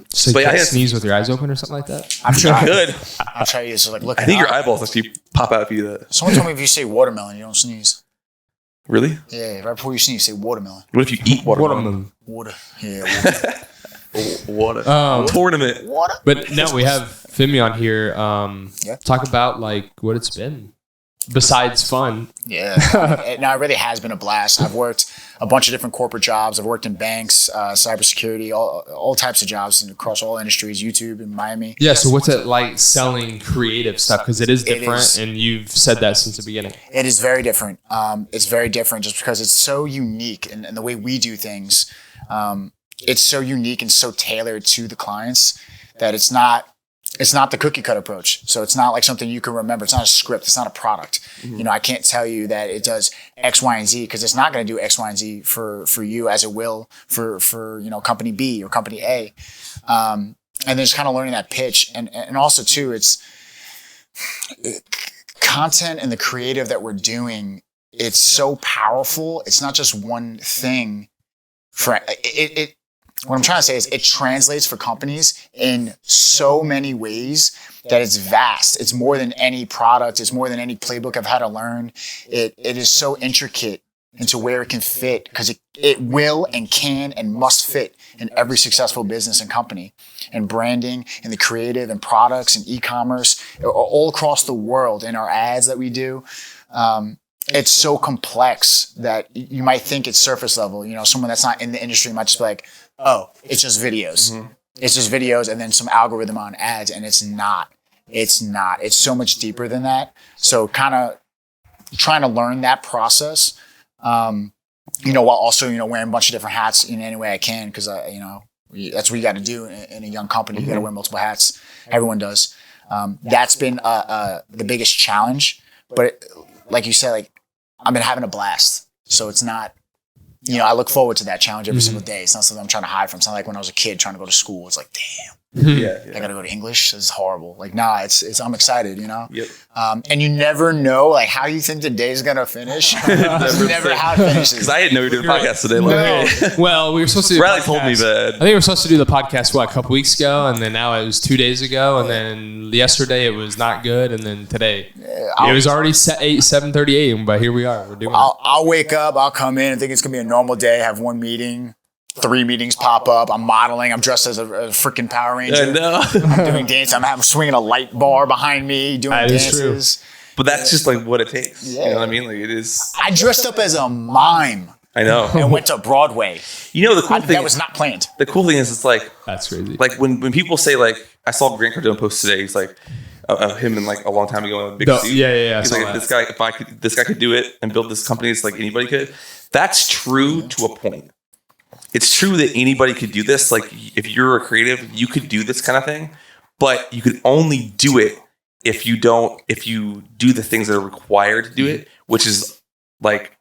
C: So you can't sneeze with your eyes open or something like that?
B: I'm sure
A: you could.
B: I'll try you. So like, look.
A: I think your eyeballs actually pop out if you do that.
B: Someone told me if you say watermelon, you don't sneeze.
A: Really?
B: Yeah, right before you sneeze, say watermelon.
A: What if you eat watermelon?
B: Water. Yeah.
A: Water. Tournament.
B: Water.
C: But no, we have Femi on here. Talk about like what it's been besides fun.
B: Yeah. No, it really has been a blast. I've worked a bunch of different corporate jobs. I've worked in banks, cybersecurity, all types of jobs and across all industries, YouTube in Miami.
C: Yeah. So what's it like selling creative stuff? Because it is different, and you've said that since the beginning.
B: It is very different. It's very different just because it's so unique, and the way we do things, it's so unique and so tailored to the clients that it's not the cookie cutter approach. So it's not like something you can remember. It's not a script. It's not a product. Mm-hmm. You know, I can't tell you that it does X, Y, and Z because it's not going to do X, Y, and Z for you as it will for you know, company B or company A. And then just kind of learning that pitch. And also too, it's content and the creative that we're doing. It's so powerful. It's not just one thing. what I'm trying to say is it translates for companies in so many ways that it's vast. It's more than any product. It's more than any playbook I've had to learn. It is so intricate into where it can fit, because it will and can and must fit in every successful business and company, and branding and the creative and products and e-commerce all across the world, and our ads that we do. It's so complex that you might think it's surface level. You know, someone that's not in the industry might just be like, oh, it's just videos. Mm-hmm. It's just videos and then some algorithm on ads. And it's not. It's not. It's so much deeper than that. So kind of trying to learn that process, you know, while also, you know, wearing a bunch of different hats in any way I can, because, you know, that's what you got to do in a young company. You got to wear multiple hats. Everyone does. That's been the biggest challenge. But like you said, like, I've been having a blast. So it's not, you know, I look forward to that challenge every single day. It's not something I'm trying to hide from. It's not like when I was a kid trying to go to school. It's like, damn. I gotta go to English. This is horrible. Like, nah, it's I'm excited, you know?
A: Yep.
B: And you never know, like, how you think the day's gonna finish. Never how it finishes.
A: Because I didn't know you were doing a podcast today. Like,
C: Well, we were supposed to do
A: Rielly told me that.
C: I think we were supposed to do the podcast, a couple weeks ago, and then now it was 2 days ago, and then yesterday it was not good, and then today it was already 7:38, but here we are. We're doing it.
B: I'll wake up, I'll come in and think it's gonna be a normal day, have one meeting, 3 meetings pop up. I'm modeling. I'm dressed as a freaking Power Ranger.
A: I know.
B: I'm doing dance. I'm swinging a light bar behind me, doing dances.
A: But that's just like what it takes.
B: Yeah.
A: You know what I mean? Like, it is.
B: I dressed up as a mime.
A: I know.
B: And went to Broadway.
A: You know, the cool thing.
B: That was not planned.
A: The cool thing is, it's like.
C: That's crazy.
A: Like, when people say, like, I saw Grant Cardone post today. He's like, him and like a long time ago in a big suit.
C: Yeah.
A: He's like, this guy could do it and build this company. It's like anybody could. That's true to a point. It's true that anybody could do this. Like, if you're a creative, you could do this kind of thing, but you could only do it if you do the things that are required to do it, which is like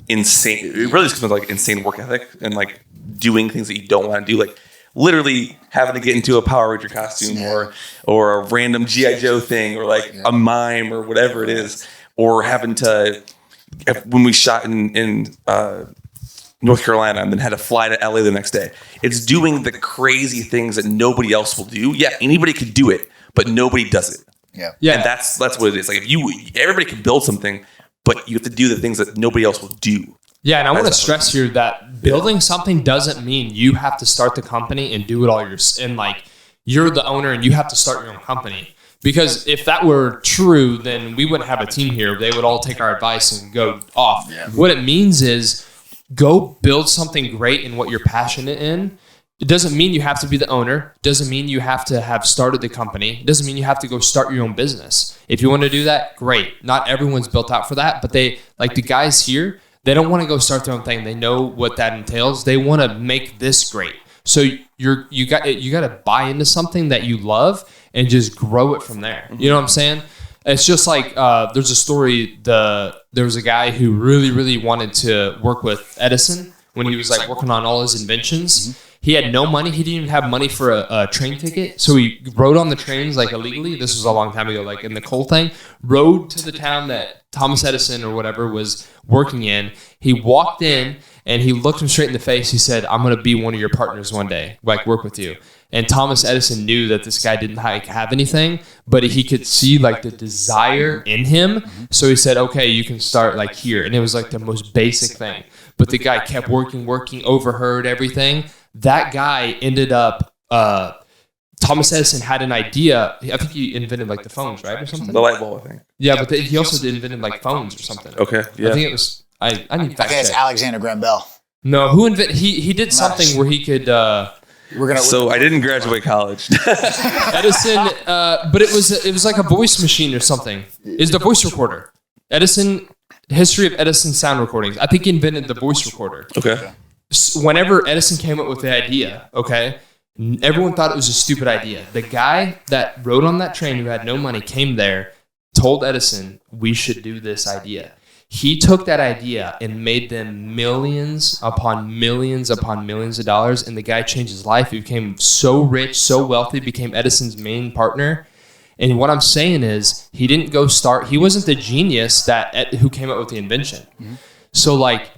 A: insane. It really just comes with like insane work ethic and like doing things that you don't want to do. Like, literally having to get into a Power Ranger costume or a random G.I. Joe thing, or like a mime or whatever it is, or having to, when we shot in North Carolina and then had to fly to LA the next day. It's doing the crazy things that nobody else will do. Yeah, anybody could do it, but nobody does it.
B: Yeah.
A: And that's what it is. Like, everybody can build something, but you have to do the things that nobody else will do.
C: Yeah, and I want to stress here that building something doesn't mean you have to start the company and do it all and like you're the owner and you have to start your own company. Because if that were true, then we wouldn't have a team here. They would all take our advice and go off. Yeah. What it means is go build something great in what you're passionate in. It doesn't mean you have to be the owner. It doesn't mean you have to have started the company. It doesn't mean you have to go start your own business. If you want to do that, great. Not everyone's built out for that, but they, like the guys here, they don't want to go start their own thing. They know what that entails. They want to make this great. So you got to buy into something that you love and just grow it from there. You know what I'm saying? It's just like there's a story. There was a guy who really, really wanted to work with Edison when he was like working on all his inventions. Mm-hmm. He had no money. He didn't even have money for a train ticket. So he rode on the trains like illegally. This was a long time ago, like in the coal thing. Rode to the town that Thomas Edison or whatever was working in. He walked in and he looked him straight in the face. He said, "I'm going to be one of your partners one day, like work with you." And Thomas Edison knew that this guy didn't have anything, but he could see like the desire in him. So he said, "Okay, you can start like here." And it was like the most basic thing. But the guy kept working, overheard everything. That guy ended up, Thomas Edison had an idea. I think he invented like the phones, right? Or something?
A: The light bulb, I think.
C: Yeah, but he also invented like phones or something.
A: Okay, yeah.
C: I think it was, I need
B: I think it's Alexander Graham Bell.
C: No, who invented, he did something where he could,
A: So I didn't graduate college.
C: Edison, but it was like a voice machine or something. It's the voice recorder. Edison, history of Edison sound recordings. I think he invented the voice recorder.
A: Okay.
C: Whenever Edison came up with the idea, okay, everyone thought it was a stupid idea. The guy that rode on that train who had no money came there, told Edison, "We should do this idea." He took that idea and made them millions upon millions upon millions of dollars, and the guy changed his life. He became so rich, so wealthy, became Edison's main partner. And what I'm saying is, he didn't go start. He wasn't the genius who came up with the invention. Mm-hmm. So like,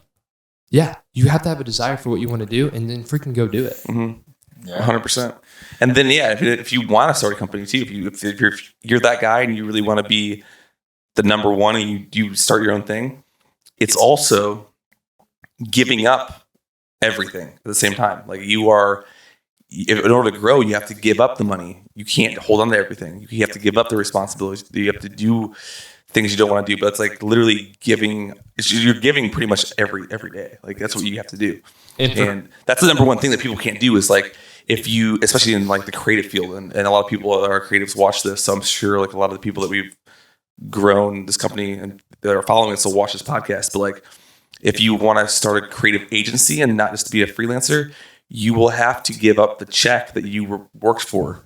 C: Yeah, you have to have a desire for what you want to do, and then freaking go do it.
A: Mm-hmm. 100%. And then if you want to start a company too, if you're that guy and you really want to be the number one and you start your own thing, it's also giving up everything at the same time. Like in order to grow, you have to give up the money. You can't hold on to everything. You have to give up the responsibilities. You have to do things you don't want to do. But it's like literally giving. You're giving pretty much every day. Like that's what you have to do. And that's the number one thing that people can't do is like if you, especially in like the creative field, and a lot of people that are creatives watch this. So I'm sure like a lot of the people that we've grown this company and that are following us will watch this podcast. But like if you want to start a creative agency and not just to be a freelancer, you will have to give up the check that you worked for,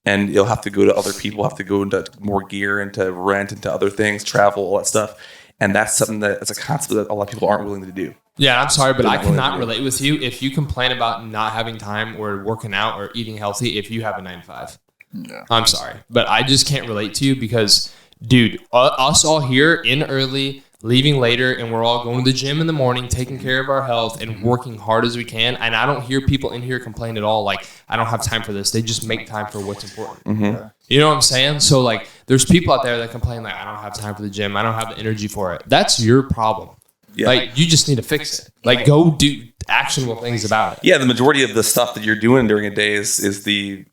A: and you'll have to go to other people, have to go into more gear, into rent, into other things, travel, all that stuff. And that's something that's a concept that a lot of people aren't willing to do.
C: Yeah, I'm sorry, but I cannot relate with you if you complain about not having time or working out or eating healthy if you have a 9-to-5. Yeah. I'm sorry, but I just can't relate to you because, dude, us all here in early, leaving later, and we're all going to the gym in the morning, taking care of our health and working hard as we can. And I don't hear people in here complain at all like, I don't have time for this. They just make time for what's important.
A: Mm-hmm.
C: You know what I'm saying? So like there's people out there that complain like, I don't have time for the gym. I don't have the energy for it. That's your problem. Yeah. Like you just need to fix it. Like go do actionable things about it.
A: Yeah, the majority of the stuff that you're doing during a day is the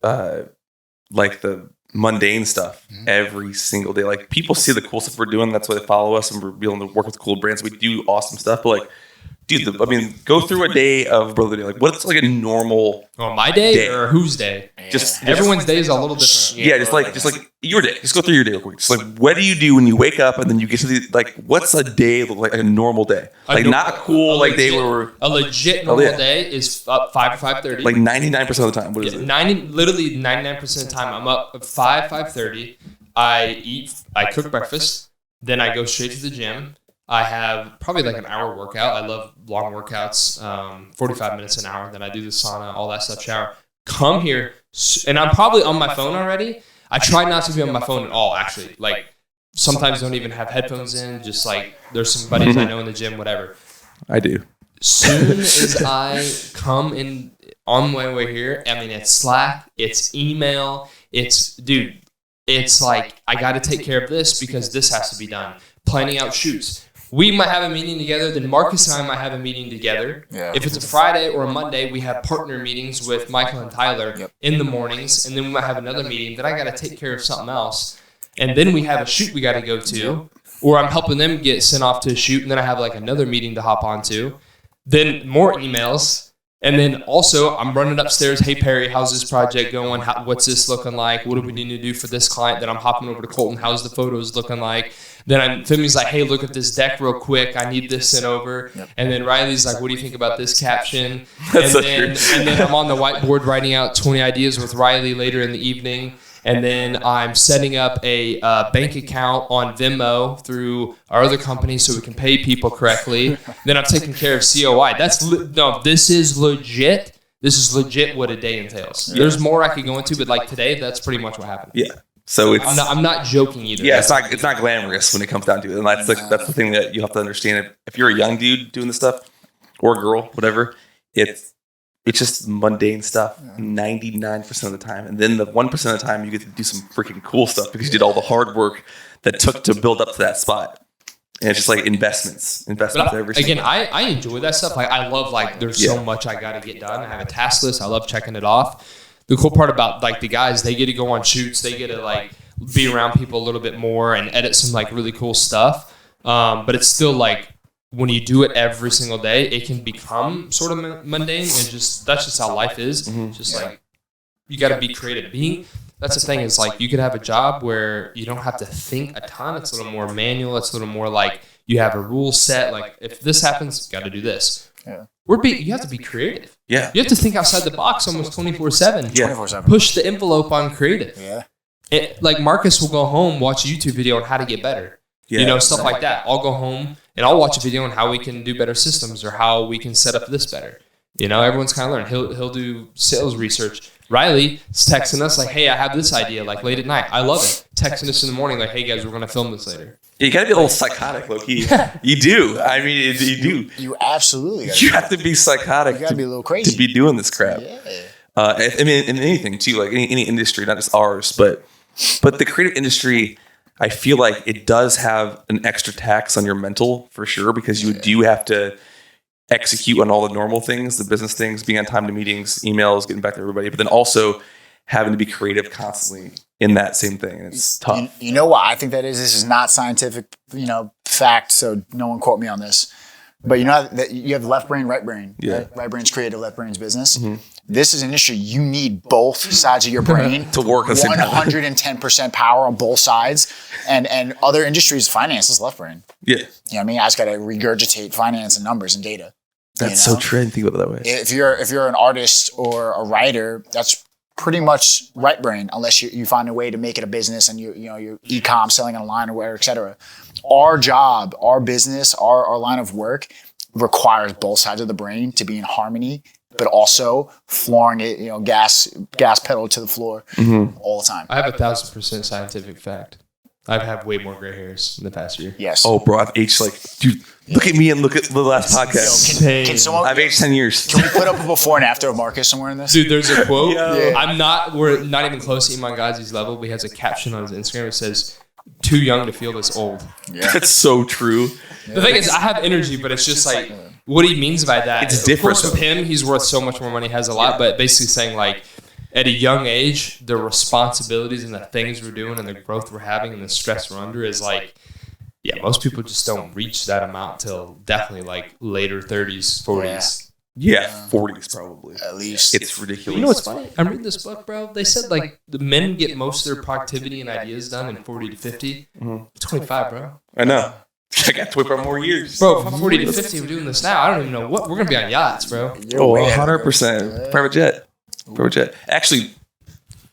A: like the mundane stuff every single day. Like people see the cool stuff we're doing. That's why they follow us, and we're able to work with cool brands. We do awesome stuff. But like, dude, go through a day of Brother Day. Like, what's like a normal?
C: Oh, my day or whose day?
A: Just
C: everyone's day is a little different.
A: Yeah, just like your day. Just go through your day real quick. Just like, what do you do when you wake up and then you get to the like? What's a day like a normal day? Like not a cool like day where we're
C: a legit normal day is up 5 to 5:30.
A: Like 99% of the time. What is it?
C: Literally 99% of the time. I'm up at 5:30. I cook breakfast, then I go straight to the gym. I have probably like an hour workout. I love long workouts, 45 minutes an hour. Then I do the sauna, all that stuff, shower. Come here, and I'm probably on my phone already. I try not to be on my phone at all, actually. Like sometimes don't even have headphones in. Just like there's some buddies I know in the gym, whatever.
A: I do.
C: Soon as I come in on my way here, I mean, it's Slack, it's email, it's like I got to take care of this because this has to be done. Planning out shoots. We might have a meeting together, then Marcus and I might have a meeting together. Yeah. If it's a Friday or a Monday, we have partner meetings with Michael and Tyler in the mornings, and then we might have another meeting. Then I got to take care of something else. And then we have a shoot we got to go to, or I'm helping them get sent off to a shoot, and then I have like another meeting to hop onto. Then more emails. And then also, I'm running upstairs. Hey, Perry, how's this project going? What's this looking like? What do we need to do for this client? Then I'm hopping over to Colton. How's the photos looking like? Then Femi's like, hey, look at this deck real quick. I need this sent over. Yep. And then Rielly's like, what do you think about this caption? And then I'm on the whiteboard writing out 20 ideas with Rielly later in the evening. And then I'm setting up a bank account on Venmo through our other company so we can pay people correctly. Then I'm taking care of COI. This is legit. This is legit what a day entails. Yeah. There's more I could go into, but like today, that's pretty much what happened.
A: Yeah. So
C: I'm not joking either.
A: Yeah, it's not glamorous when it comes down to it. And that's the thing that you have to understand. If you're a young dude doing this stuff, or a girl, whatever, it's just mundane stuff 99% of the time. And then the 1% of the time you get to do some freaking cool stuff because you did all the hard work that took to build up to that spot. And it's just like investments every single time.
C: I enjoy that stuff. Like I love there's so much I got to get done. I have a task list. I love checking it off. The cool part about like the guys, they get to go on shoots. They get to like be around people a little bit more and edit some like really cool stuff. But it's still like, when you do it every single day, it can become sort of mundane, and that's just how life is. Mm-hmm. Just like you got to be creative. That's the thing is like you could have a job where you don't have to think a ton. It's a little more manual. It's a little more like you have a rule set. Like if this happens, you got to do this. Yeah. You have to be creative.
A: Yeah.
C: You have to think outside the box almost 24/7.
B: Yeah. 24/7.
C: Push the envelope on creative.
B: Yeah.
C: Like Marcus will go home, watch a YouTube video on how to get better. Yeah, stuff like that. I'll go home and I'll watch a video on how we can do better systems or how we can set up this better. Everyone's kind of learning. He'll do sales research. Rielly is texting us like, hey, I have this idea, like late at night. I love it. Texting us in the morning like, hey guys, we're going to film this later.
A: Yeah, you got to be a little psychotic, low-key. You do. I mean, you do.
B: You absolutely got
A: You have to be psychotic.
B: You got to be a little crazy
A: to be doing this crap.
B: Yeah.
A: I mean, in anything too, like any industry, not just ours, but the creative industry, I feel like it does have an extra tax on your mental for sure, because you do have to execute on all the normal things, the business things, being on time to meetings, emails, getting back to everybody, but then also having to be creative constantly in that same thing. And it's tough.
B: You know what I think that is? This is not scientific, fact, so no one quote me on this. But you know that you have left brain, right brain.
A: Yeah.
B: Right brain's creative, left brain's business. This is an issue. You need both sides of your brain
A: to work the same time.
B: 110% power on both sides. And other industries, finance is left brain.
A: Yeah.
B: You know what I mean? I just got to regurgitate finance and numbers and data.
A: That's so true. I didn't think about it that way.
B: If you're an artist or a writer, that's pretty much right brain, unless you find a way to make it a business and you're e-com selling online or whatever, et cetera. Our job, our business, our line of work requires both sides of the brain to be in harmony, but also flooring it, gas pedal to the floor all the time.
C: I have 1,000% scientific fact. I've had way more gray hairs in the past year.
B: Yes.
A: Oh, bro, I've aged dude, look at me and look at the last podcast.
B: Can someone,
A: I've aged 10 years.
B: Can we put up a before and after of Marcus somewhere in this?
C: Dude, there's a quote.
B: Yeah.
C: We're not even close to Iman Ghazi's level, but he has a caption on his Instagram that says, "Too young to feel this old."
B: Yeah.
A: That's so true.
C: The thing is, I have energy, but it's just like, what he means by that.
A: It's different.
C: Of course, with him, he's worth so much more money, has a lot, but basically saying like, at a young age, the responsibilities and the things we're doing and the growth we're having and the stress we're under is like, most people just don't reach that amount till definitely like later 30s, 40s.
A: Yeah, 40s probably.
B: At least.
A: It's ridiculous.
C: You know what's funny? I'm reading this book, bro. They said like the men get most of their productivity and ideas done in 40 to 50. 25, bro.
A: I know. I got 25 more years.
C: Bro, from 40 to 50, we're doing this now. I don't even know what. We're going to be on yachts, bro.
A: Oh, 100%. Private jet. Actually,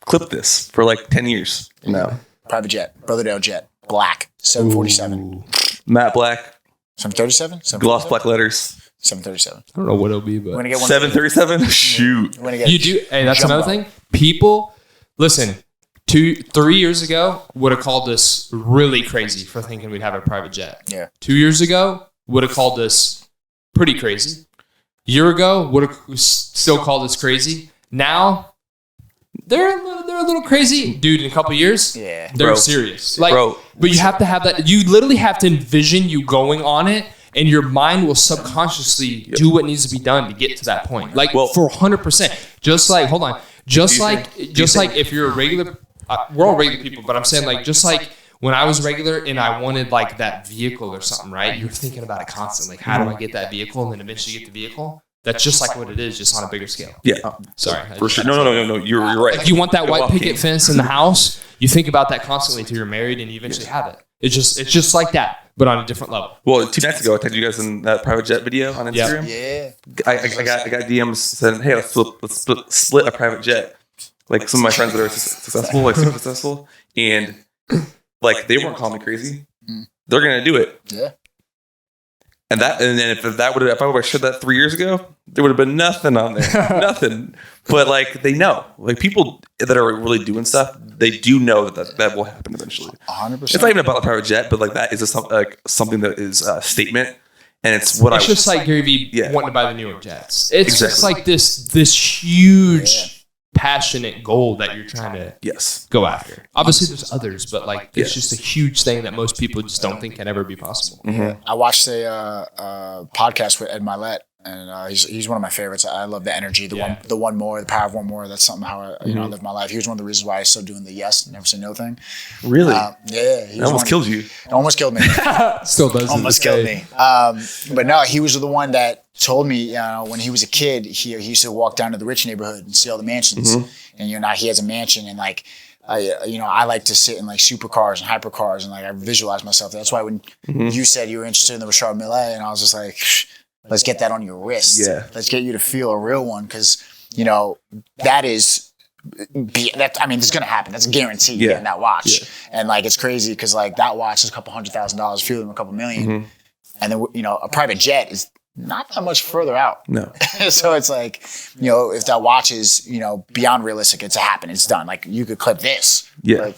A: clip this for like 10 years now.
B: Private jet, Brotherdale jet, black, 747.
A: Matte black.
B: 737?
A: Gloss black letters.
B: 737.
C: I don't know what it'll be,
B: We're
C: but.
B: going to get one.
A: 737? Shoot.
B: We're gonna get
C: You do. Hey, that's
B: jumbo.
C: another thing. People, listen, 3 years ago would have called us really crazy for thinking we'd have a private jet.
B: Yeah.
C: 2 years ago would have called us pretty crazy. Year ago would have still called us crazy. Now, they're a little crazy, dude. In a couple years,
B: Yeah.
C: they're
A: Bro.
C: serious. Like,
A: Bro.
C: but you have to have that. You literally have to envision you going on it, and your mind will subconsciously do what needs to be done to get to that point. Like, for 100%. Just like, hold on. Just like if you're a regular, we're all regular people, but I'm saying like, just like when I was regular and I wanted like that vehicle or something, right? You're thinking about it constantly. Like, how do I get that vehicle and then eventually get the vehicle? That's just like what it is, just on a bigger scale.
A: Yeah.
C: Sorry.
A: For sure. No. You're right.
C: Like you want that white picket fence in the house, you think about that constantly till you're married and you eventually have it. It's just like that, but on a different level.
A: Well, 2 nights ago, I tagged you guys in that private jet video on Instagram.
B: Yeah.
A: I got DMs saying, "Hey, let's split a private jet." Like some of my friends that are successful, like super successful, and like they weren't calling me crazy. They're gonna do it.
B: Yeah.
A: And then if I would have shared that 3 years ago, there would have been nothing on there, nothing. But like they know, like people that are really doing stuff, they do know that will happen eventually.
B: 100%.
A: It's not even about a private jet, but like that is something that is a statement, and it's
C: It's just like Gary Vee wanting to buy the New York Jets. It's just like this huge, passionate goal that you're trying to go after. Obviously, there's others, but like it's just a huge thing that most people just don't think can ever be possible.
B: I watched a podcast with Ed Milet, and he's one of my favorites. I love the energy, the one more, the power of one more. That's something how I live my life. He was one of the reasons why I still doing the yes, never say no thing.
A: Really?
B: Yeah,
A: it almost killed you.
B: It almost killed me.
C: Still does.
B: Almost killed me. But no, he was the one that told me, when he was a kid, he used to walk down to the rich neighborhood and see all the mansions. And now he has a mansion, and like, I like to sit in like supercars and hypercars, and like I visualize myself. That's why when you said you were interested in the Richard Millet, and I was just like, let's get that on your wrist.
A: Yeah.
B: Let's get you to feel a real one, because that is. I mean, it's gonna happen. That's a guarantee. Getting that watch, and like it's crazy because like that watch is a couple $100,000, fewer than a couple million, and then a private jet is not that much further out.
A: No.
B: So it's like, if that watch is beyond realistic, it's happened. It's done. Like you could clip this.
A: Yeah.
B: Like,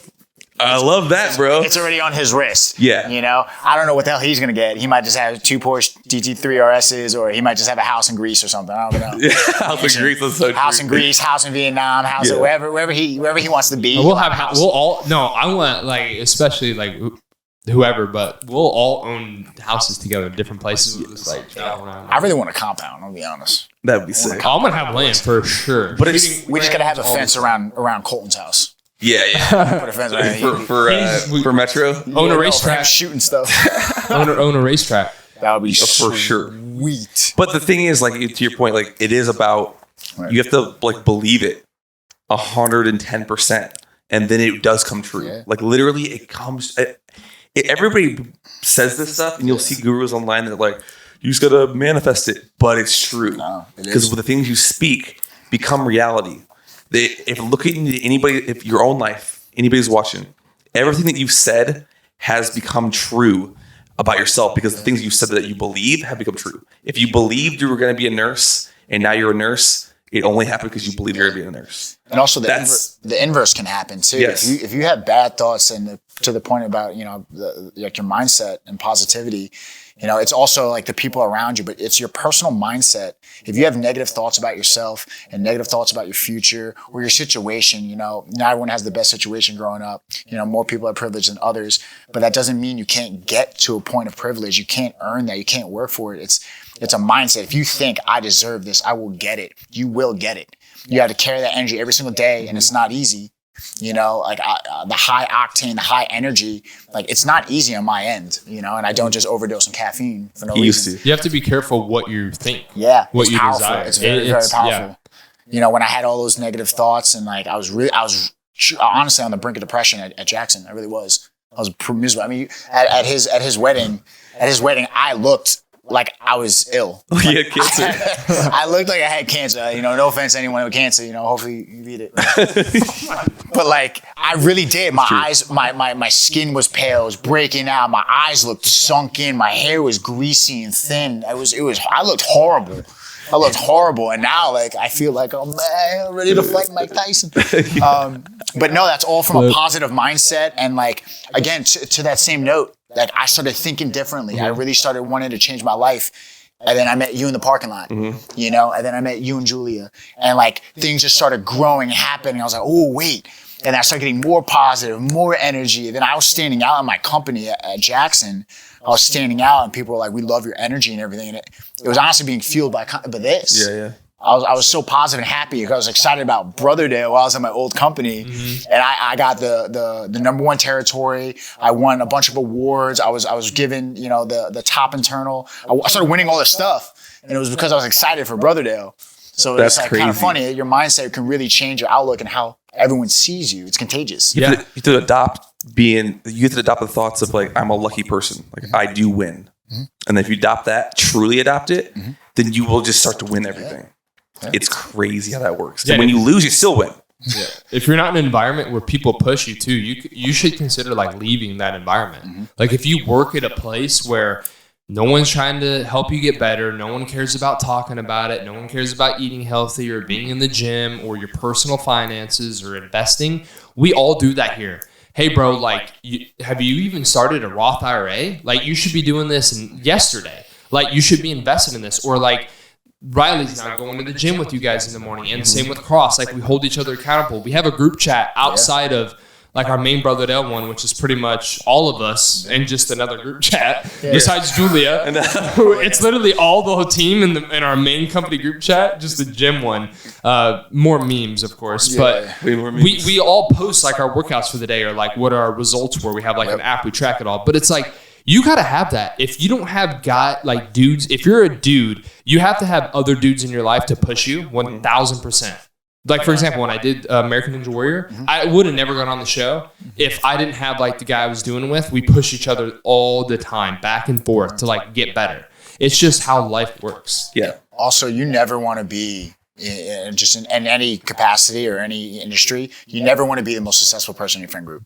A: I love that, bro.
B: It's already on his wrist.
A: Yeah.
B: You know, I don't know what the hell he's going to get. He might just have 2 Porsche GT3 RSs, or he might just have a house in Greece or something. I don't know.
A: Yeah, house in Greece is so
B: House
A: true.
B: in Greece, house in Vietnam, house wherever he wants to be.
C: We'll all no. I want like especially like whoever, but we'll all own houses together in different places. We'll just like travel around.
B: I really want a compound. I'll be honest.
A: That'd be sick.
C: I'm gonna have land for sure.
A: But
B: We just gotta have a fence around Colton's house.
A: Yeah.
B: Put a fence around
A: for Metro.
C: Own a racetrack.
B: Shooting stuff.
C: own a racetrack.
B: That would be
A: For sure.
B: Sweet.
A: But the thing is, like, to your point, like, it is about, you have to, like, believe it 110%. And then it does come true.
B: Yeah.
A: Like, literally, it comes. Everybody says this stuff, and you'll see gurus online that are like, you just got to manifest it. But it's true.
B: No, it
A: because
B: is.
A: the things you speak become reality. If looking at anybody, if your own life, anybody's watching, everything that you've said has become true about yourself because the things you said that you believe have become true. If you believed you were going to be a nurse and now you're a nurse, it only happened because you believed you're going to be a nurse.
B: And also the inverse can happen too.
A: Yes.
B: If you have bad thoughts, and to the point about, you know, like your mindset and positivity, you know, it's also like the people around you, but it's your personal mindset. If you have negative thoughts about yourself and negative thoughts about your future or your situation, you know, not everyone has the best situation growing up. You know, more people are privileged than others, but that doesn't mean you can't get to a point of privilege. You can't earn that. You can't work for it. It's a mindset. If you think I deserve this, I will get it. You will get it. You have to carry that energy every single day, and it's not easy. You know, like the high octane, the high energy, like it's not easy on my end, you know, and I don't just overdose on caffeine for no reason.
C: You have to be careful what you think.
B: Yeah.
C: What
B: it's
C: you
B: powerful.
C: desire.
B: It's very, very powerful.
C: Yeah.
B: You know, when I had all those negative thoughts and like I was honestly on the brink of depression at Jackson. I really was. I was miserable. I mean, at his wedding, I looked like I was ill.
A: He had cancer.
B: I looked like I had cancer. You know, no offense to anyone with cancer. You know, hopefully you beat it. But like, I really did. My eyes, my skin was pale. It was breaking out. My eyes looked sunken. My hair was greasy and thin. I looked horrible. And now, like, I feel like, oh man, I'm ready to fight Mike Tyson. But no, that's all from a positive mindset. And like, again, to that same note, like I started thinking differently. I really started wanting to change my life. And then I met you in the parking lot, you know, and then I met you and Julia. And like things just started growing, happening. I was like, oh, wait. And I started getting more positive, more energy. And then I was standing out in my company at Jackson. I was standing out and people were like, we love your energy and everything. And it was honestly being fueled by this.
A: Yeah.
B: I was so positive and happy because I was excited about Brotherdale while I was at my old company. And I got the #1 territory. I won a bunch of awards. I was given, you know, the top internal. I started winning all this stuff. And it was because I was excited for Brotherdale. So it's like kind of funny. Your mindset can really change your outlook and how everyone sees you. It's contagious.
A: You have to adopt the thoughts of like, I'm a lucky person. Like I do win. And then if you truly adopt it, then you will just start to win everything. Yeah. It's crazy how that works. And when you lose, you still win.
C: Yeah. If you're not in an environment where people push you too, you should consider like leaving that environment. Like if you work at a place where no one's trying to help you get better, no one cares about talking about it, no one cares about eating healthy or being in the gym or your personal finances or investing, we all do that here. Hey, bro, like, have you even started a Roth IRA? Like, you should be doing this yesterday. Like, you should be invested in this. Or like, Rielly's now going to the gym with you guys in the morning, and same with Cross. Like, we hold each other accountable. We have a group chat outside of like our main Brotherdale one, which is pretty much all of us and just another group chat besides Julia. It's literally all the whole team in our main company group chat, just the gym one. More memes, of course, but we all post like our workouts for the day or like what our results were. We have like an app, we track it all, but it's like, you got to have that. If you don't have like dudes, if you're a dude, you have to have other dudes in your life to push you 1,000%. Like, for example, when I did American Ninja Warrior, I would have never gone on the show if I didn't have like the guy I was doing with. We push each other all the time, back and forth to like get better. It's just how life works.
A: Yeah.
B: Also, you never want to be just in any capacity or any industry. You never want to be the most successful person in your friend group.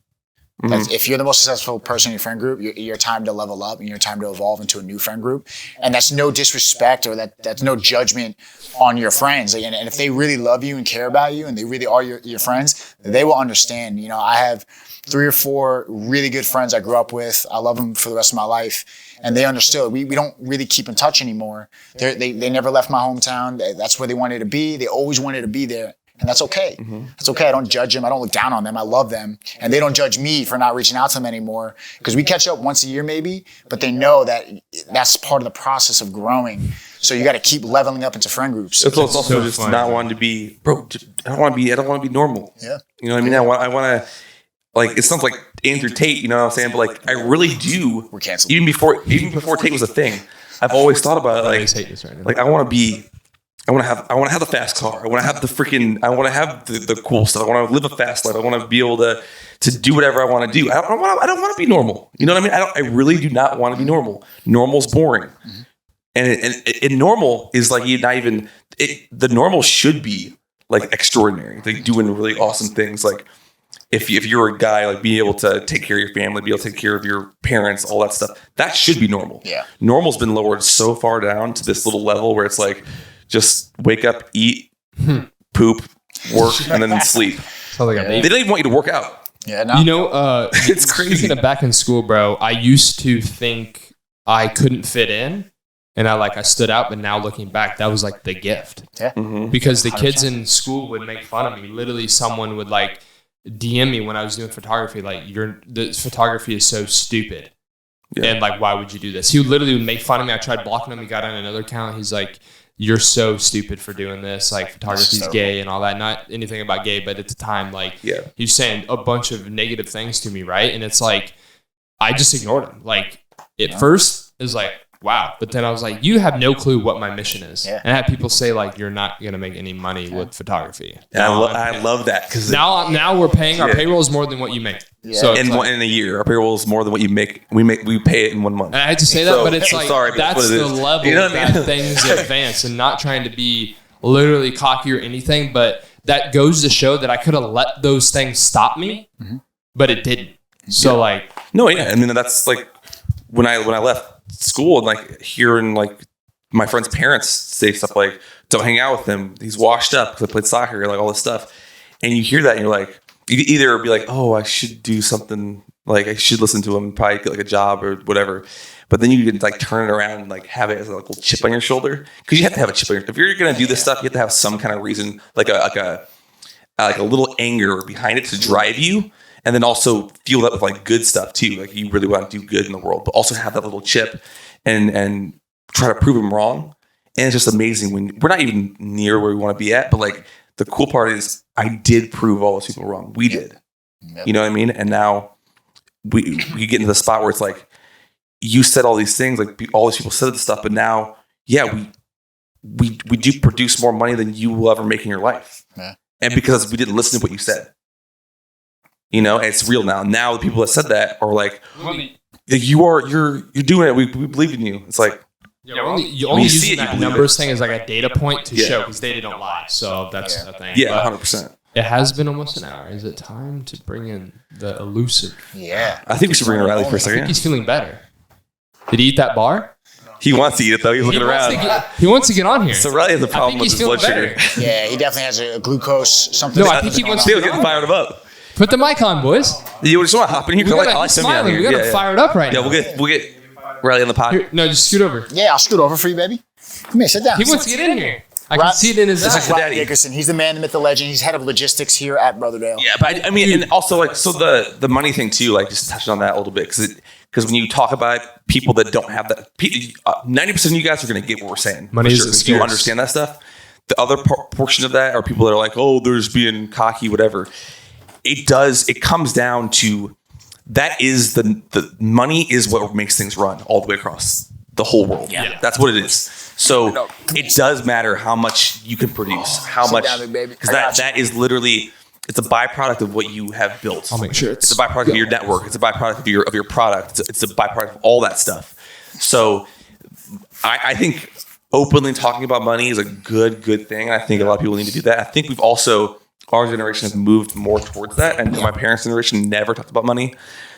B: If you're the most successful person in your friend group, your time to level up and your time to evolve into a new friend group. And that's no disrespect or that's no judgment on your friends. And if they really love you and care about you and they really are your friends, they will understand. You know, I have 3 or 4 really good friends I grew up with. I love them for the rest of my life. And they understood. We don't really keep in touch anymore. They never left my hometown. That's where they wanted to be. They always wanted to be there. And that's okay. That's okay. I don't judge them. I don't look down on them. I love them. And they don't judge me for not reaching out to them anymore. Because we catch up once a year maybe, but they know that that's part of the process of growing. So you got to keep leveling up into friend groups.
A: It's also so just not wanting to be, bro, I don't want to be normal.
B: Yeah.
A: You know what I mean? I want to, like, it sounds like Andrew Tate, you know what I'm saying? But like, I really do.
B: We're canceled.
A: Even before Tate was a thing, I've always thought about it. Like, I want to have the fast car. I want to have I want to have the cool stuff. I want to live a fast life. I want to be able to do whatever I want to do. I don't want to be normal. You know what I mean? I really do not want to be normal. Normal's boring. And normal is like, the normal should be like extraordinary. Like doing really awesome things. Like if you're a guy, like being able to take care of your family, be able to take care of your parents, all that stuff, that should be normal.
B: Yeah.
A: Normal's been lowered so far down to this little level where it's like, just wake up, eat, poop, work, and then sleep. They don't even want you to work out.
B: Yeah, no.
C: You know,
A: it's crazy.
C: Speaking of back in school, bro, I used to think I couldn't fit in, and I stood out. But now looking back, that was like the gift.
B: Yeah.
C: Because the kids in school would make fun of me. Literally, someone would like DM me when I was doing photography, like the photography is so stupid. Yeah. And like, why would you do this? He would literally make fun of me. I tried blocking him. He got on another account. He's like, you're so stupid for doing this. Like, photography's gay and all that. Not anything about gay, but at the time, like, he was saying a bunch of negative things to me, right? And it's like, I just ignored him. Like, at first, it was like, wow. But then I was like, you have no clue what my mission is. Yeah. And I had people say, like, you're not going to make any money with photography.
A: And I love that. Because
C: now we're paying, our payroll is more than what you make.
A: Yeah. So in a year, our payroll is more than what you make. We pay it in 1 month.
C: And I had to say that, but it's like,
A: sorry,
C: that's the level, you know what I mean? Things advance, and not trying to be literally cocky or anything, but that goes to show that I could have let those things stop me, but it didn't. So I mean,
A: that's like when I left school and like hearing like my friends' parents say stuff like, don't hang out with him, he's washed up because I played soccer, like all this stuff. And you hear that and you're like, you could either be like, oh, I should do something, like I should listen to him, probably get like a job or whatever. But then you can like turn it around and like have it as a little chip on your shoulder, because you have to have a chip on your. If you're gonna do this stuff, you have to have some kind of reason, like a little anger behind it to drive you, and then also fuel that with like good stuff too. Like you really want to do good in the world, but also have that little chip and try to prove them wrong. And it's just amazing when we're not even near where we want to be at, but like the cool part is I did prove all those people wrong. We did. You know what I mean? And now we get into the spot where it's like, you said all these things, like all these people said this stuff, but now, we do produce more money than you will ever make in your life. Yeah. And because we didn't listen to what you said. You know, and it's real now. Now the people that said that are like, you're doing it. We believe in you. It's like,
C: you only using that numbers thing as like a data point to show, because data don't lie. So that's the thing.
A: Yeah, 100%.
C: It has been almost an hour. Is it time to bring in the elusive?
B: Yeah.
A: I think we should bring in Rielly for a second.
C: I think he's feeling better. Did he eat that bar?
A: He wants to eat it though. He's looking around.
C: He wants to get on here.
A: So Rielly has a problem with his blood sugar.
B: Yeah, he definitely has a glucose something.
C: No, I think he wants to
A: get fired him up.
C: Put the mic on, boys.
A: You just want to hop in here?
C: He's smiling. We gotta fire it up right now.
A: We'll get Rielly on the pod.
C: Here, no, just scoot over.
B: Yeah, I'll scoot over for you, baby. Come here, sit down.
C: He wants to get in here. I can see it in his eyes.
B: This is Rob Dickerson. He's the man, the myth, the legend. He's head of logistics here at Brotherdale.
A: Yeah, but I mean, and also like, so the money thing too, like just touching on that a little bit, because when you talk about people that don't have that, 90% of you guys are going to get what we're saying.
C: Money is scarce.
A: You understand that stuff. The other portion of that are people that are like, oh, there's being cocky, whatever. It comes down to, that is the money is what makes things run all the way across the whole world. Yeah. That's what it is. So it does matter how much you can produce, how much, because that is literally, it's a byproduct of what you have built.
C: I'll make sure
A: it's a byproduct of your network. It's a byproduct of your product. It's a byproduct of all that stuff. So I think openly talking about money is a good thing. I think a lot of people need to do that. I think we've also, our generation has moved more towards that. And my parents' generation never talked about money.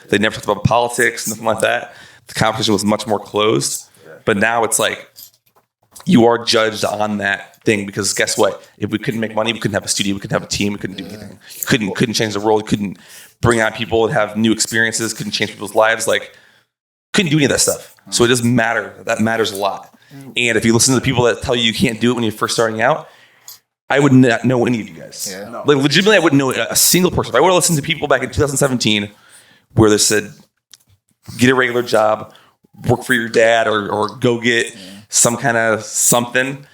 A: They never talked about politics, nothing like that. The competition was much more closed. But now it's like you are judged on that thing because guess what? If we couldn't make money, we couldn't have a studio, we couldn't have a team, we couldn't do anything. You couldn't change the world, you couldn't bring out people and have new experiences, couldn't change people's lives, like couldn't do any of that stuff. So it doesn't matter. That matters a lot. And if you listen to the people that tell you can't do it when you're first starting out, I would not know any of you guys. Yeah. No. Like legitimately, I wouldn't know a single person. If I would have listened to people back in 2017 where they said, get a regular job, work for your dad, or go get some kind of something,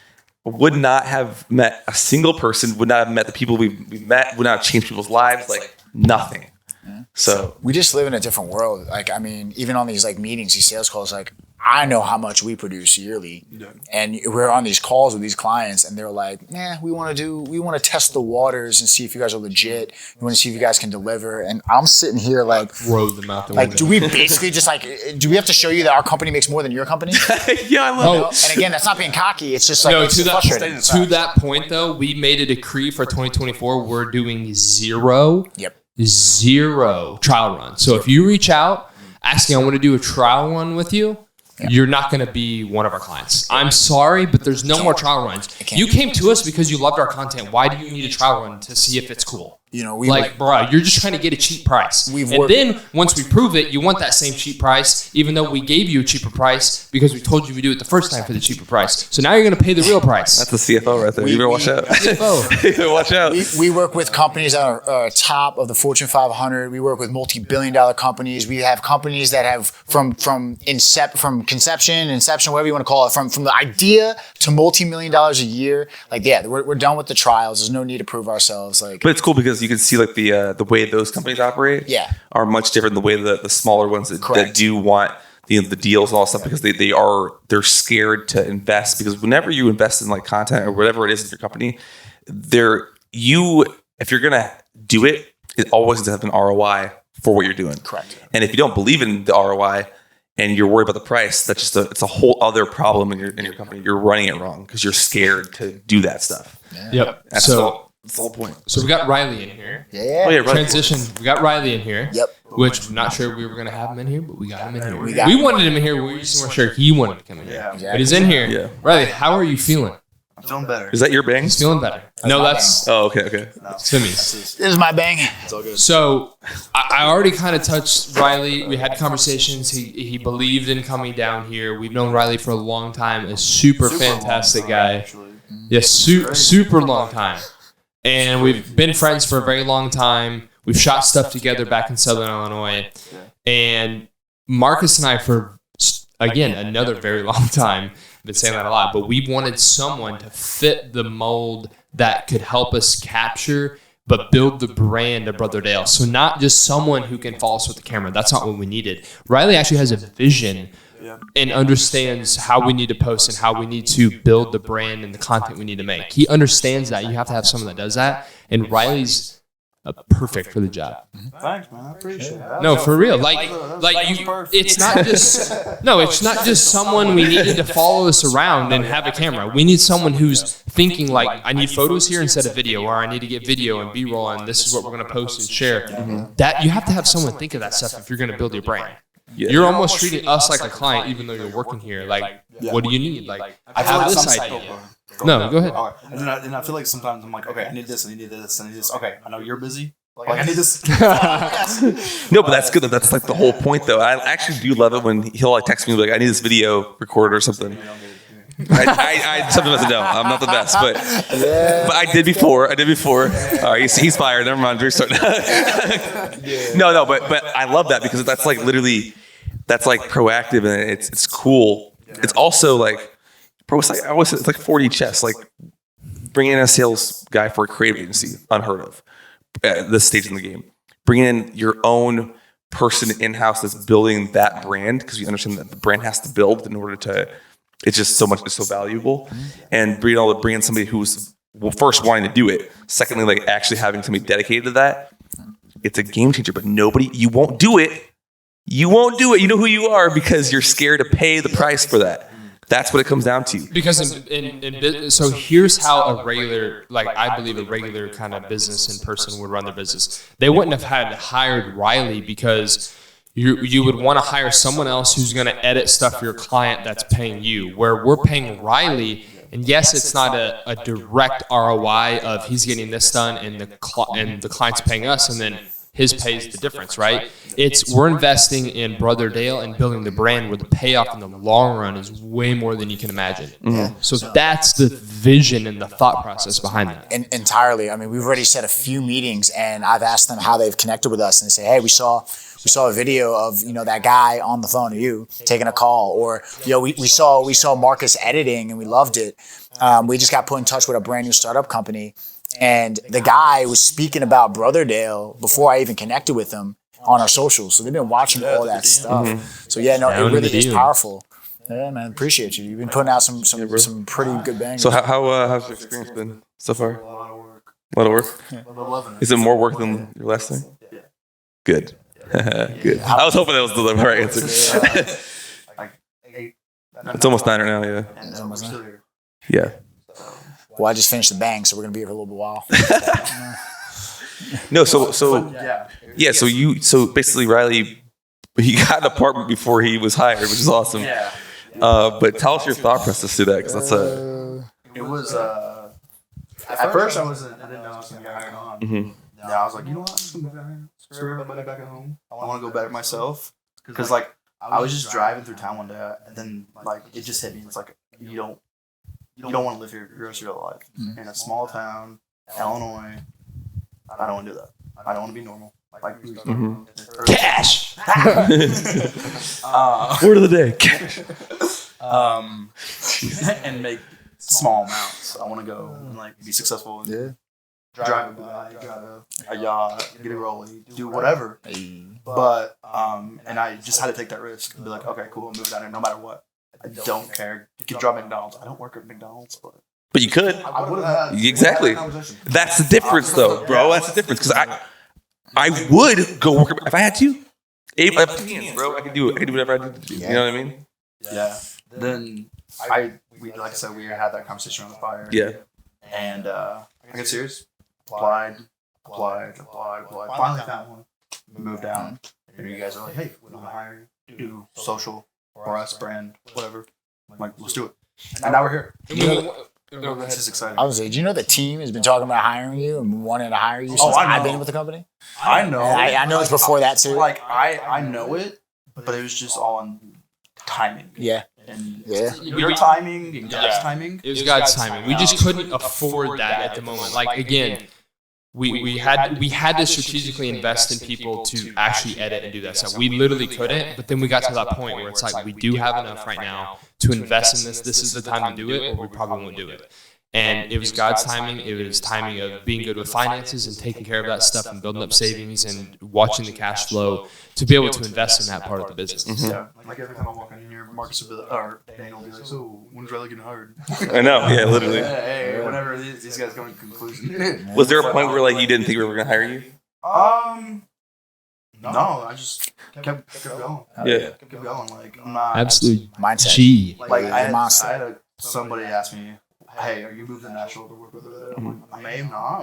A: would not have met a single person, would not have met the people we've met, would not have changed people's lives, like nothing. Yeah. So
B: we just live in a different world. Like, I mean, even on these like meetings, these sales calls, like I know how much we produce yearly, and we're on these calls with these clients, and they're like, we want to test the waters and see if you guys are legit. We want to see if you guys can deliver. And I'm sitting here like,
C: throw them out the
B: window.
C: window.
B: Do we basically just like, do we have to show you that our company makes more than your company?
A: Yeah, I love it.
B: And again, that's not being cocky. It's just like,
C: no, to that point though, we made a decree for 2024. We're doing zero trial runs. So if you reach out asking, I want to do a trial run with you, you're not going to be one of our clients. I'm sorry, but there's no more trial runs. You came to us because you loved our content. Why do you need a trial run to see if it's cool?
B: You know,
C: bro, you're just trying to get a cheap price. And then once we prove it, you want that same cheap price, even though we gave you a cheaper price because we told you we do it the first time for the cheaper price. So now you're going to pay the real price.
A: That's the CFO right there. You better watch out. CFO. Watch out.
B: We work with companies that are top of the Fortune 500. We work with multi-billion-dollar companies. We have companies that have from conception, whatever you want to call it, from the idea to multi-million dollars a year. Like, we're done with the trials. There's no need to prove ourselves. Like,
A: but it's cool because you can see like the way those companies operate are much different than the way the smaller ones that do want the deals and all that stuff, because they're scared to invest, because whenever you invest in like content or whatever it is in your company, if you're gonna do it, it always has to have an ROI for what you're doing.
B: Correct.
A: And if you don't believe in the ROI and you're worried about the price, that's just it's a whole other problem in your company. You're running it wrong because you're scared to do that stuff.
C: Yeah. Yep.
A: That's the whole point.
C: So we got Rielly in here.
B: Yeah.
A: Oh, yeah,
C: Transition. We got Rielly in here.
B: Yep.
C: Which I'm not sure we were going to have him in here, but we got him in here. We wanted him in here. We just weren't sure he wanted to come in here.
D: Yeah, exactly.
C: But he's in here.
A: Yeah.
C: Rielly, how are you feeling?
D: I'm feeling better.
A: Is that your bang?
C: He's feeling better. That's
A: Oh, okay.
C: It's Femi's.
B: This is my bang.
D: It's all good.
C: So I already kind of touched Rielly. We had conversations. He believed in coming down here. We've known Rielly for a long time. A super fantastic guy. Yes, super long time. And we've been friends for a very long time. We've shot stuff together back in Southern Illinois. And Marcus and I, for, again, another very long time, I've been saying that a lot, but we wanted someone to fit the mold that could help us capture but build the brand of Brother Dale. So not just someone who can follow us with the camera. That's not what we needed. Rielly actually has a vision and understands how we need to post and how we need to build the brand and the content we need to make. He understands that. You have to have someone that does that. And Rielly's perfect for the job.
D: Thanks, man. I appreciate it.
C: No, for real. It's not just someone we needed to follow us around and have a camera. We need someone who's thinking like, I need photos here instead of video, or I need to get video and B-roll, and this is what we're going to post and share. That you have to have someone think of that stuff if you're going to build your brand. Yeah. You're almost treating us like a client, even though you're working here. Like, what do you need? Like, I have this idea. No, go ahead.
D: And I feel like sometimes I'm like, okay, I need this, I need this, I need this. Okay, I know you're busy. Like I need this.
A: No, but that's good. That's like the whole point, though. I actually do love it when he'll like text me like, I need this video recorded or something. I sometimes no, I'm not the best, but I did before. All right, he's fired. Never mind. We're starting. No, but I love that because that's like literally, that's like proactive and it's cool. It's also like, bro, it's like 4D chess. Like bringing in a sales guy for a creative agency, unheard of at this stage in the game. Bringing in your own person in-house that's building that brand, because you understand that the brand has to build in order to. It's just it's so valuable. And being able to bring in somebody who's first wanting to do it, secondly, like actually having somebody dedicated to that, it's a game changer. But you won't do it. You know who you are because you're scared to pay the price for that. That's what it comes down to.
C: Because so here's how a regular, like I believe a regular kind of business in person would run their business. They wouldn't have had hired Rielly because you would want to hire someone else who's going to edit stuff for your client that's paying you. Where we're paying Rielly, and yes, it's not a direct ROI of he's getting this done and the client's paying us, and then his pays the difference, right? It's we're investing in Brother Dale and building the brand where the payoff in the long run is way more than you can imagine. Mm-hmm. So that's the vision and the thought process behind that.
B: Entirely. I mean, we've already set a few meetings, and I've asked them how they've connected with us, and they say, hey, we saw a video of, that guy on the phone to you taking a call, or, we saw Marcus editing and we loved it. We just got put in touch with a brand new startup company. And the guy was speaking about Brother Dale before I even connected with him on our socials. So they've been watching all that stuff. Mm-hmm. So it really is powerful. Yeah, man, appreciate you. You've been putting out some pretty good bangers.
A: So how's your experience been so far?
D: A lot of work.
A: A lot of work?
D: Yeah. Loving it.
A: Is it more work than your last thing?
D: Yeah.
A: Good. Good. I was hoping that was the right answer. It's almost 9 right now, yeah.
B: It's almost 9.
A: Yeah.
B: Well, I just finished the bang, so we're gonna be here for a little bit while.
A: No, so basically Rielly, he got an apartment before he was hired, which is awesome.
D: Yeah.
A: But tell us your thought process to that, because that's
D: It was at first I didn't know I was gonna get hired on.
A: Mm-hmm.
D: Yeah, I was like, you know what? I'm just gonna move down here. Screw everybody back at home. I want to go better myself. Because I was just driving through town one day, and then it just hit me. It's like you don't want to live here the rest of your life in a small town, Illinois. I don't want to do that. I don't want to be normal.
C: Cash.
A: word of the day.
D: And make small amounts. I want to go and be successful. And drive a Bugatti, drive a yacht, get a rollie, do whatever. But and I just had to take that risk and be like, okay, cool, I'll move down here no matter what. I don't care. You can drive McDonald's. I don't work at McDonald's, but
A: you could.
D: I would have had
A: Exactly. That's the difference, though, bro. That's the difference. Because I would go work if I had to. If I have 2 hands, bro, I could do it. I could do whatever I need to do. You know what I mean?
D: Yeah. Then we like I said, we had that conversation on the fire.
A: Yeah.
D: And I got serious. Applied. Finally found one. Moved down. And you guys are like, hey, we want to hire you. Do social or us brand, whatever. I'm like, let's do it. And now we're here. It's just exciting.
B: I was like, do you know the team has been talking about hiring you and wanting to hire you since I've been with the company?
D: I know.
B: I know it's before that too.
D: I know it, but it was just all on timing.
B: Yeah.
D: And your timing and God's timing.
C: It was God's timing. We just couldn't afford that at the moment. Again, we had to strategically invest in people to actually edit and do that stuff. We literally couldn't, but then we got to that point where it's like we do have enough right now to invest in this. This is the time to do it, or we probably won't do it. And it was God's timing. It was timing of being good with finances and taking care of that stuff and building up savings and watching the cash flow to be able to invest in that part of the business.
D: Mm-hmm. Yeah, every time I walk in here, Marcus will be like, or Daniel will be like, so when's Rielly getting hired?
A: I know, yeah, literally.
D: Hey, whenever these guys come to conclusion.
A: Was there a point where you didn't think we were going to hire you?
D: No, I just kept going.
A: Yeah.
D: Kept going. I'm not
C: Absolute
B: mindset.
C: G.
D: I had somebody ask me, hey, are you moving to Nashville to work with her? I'm like, I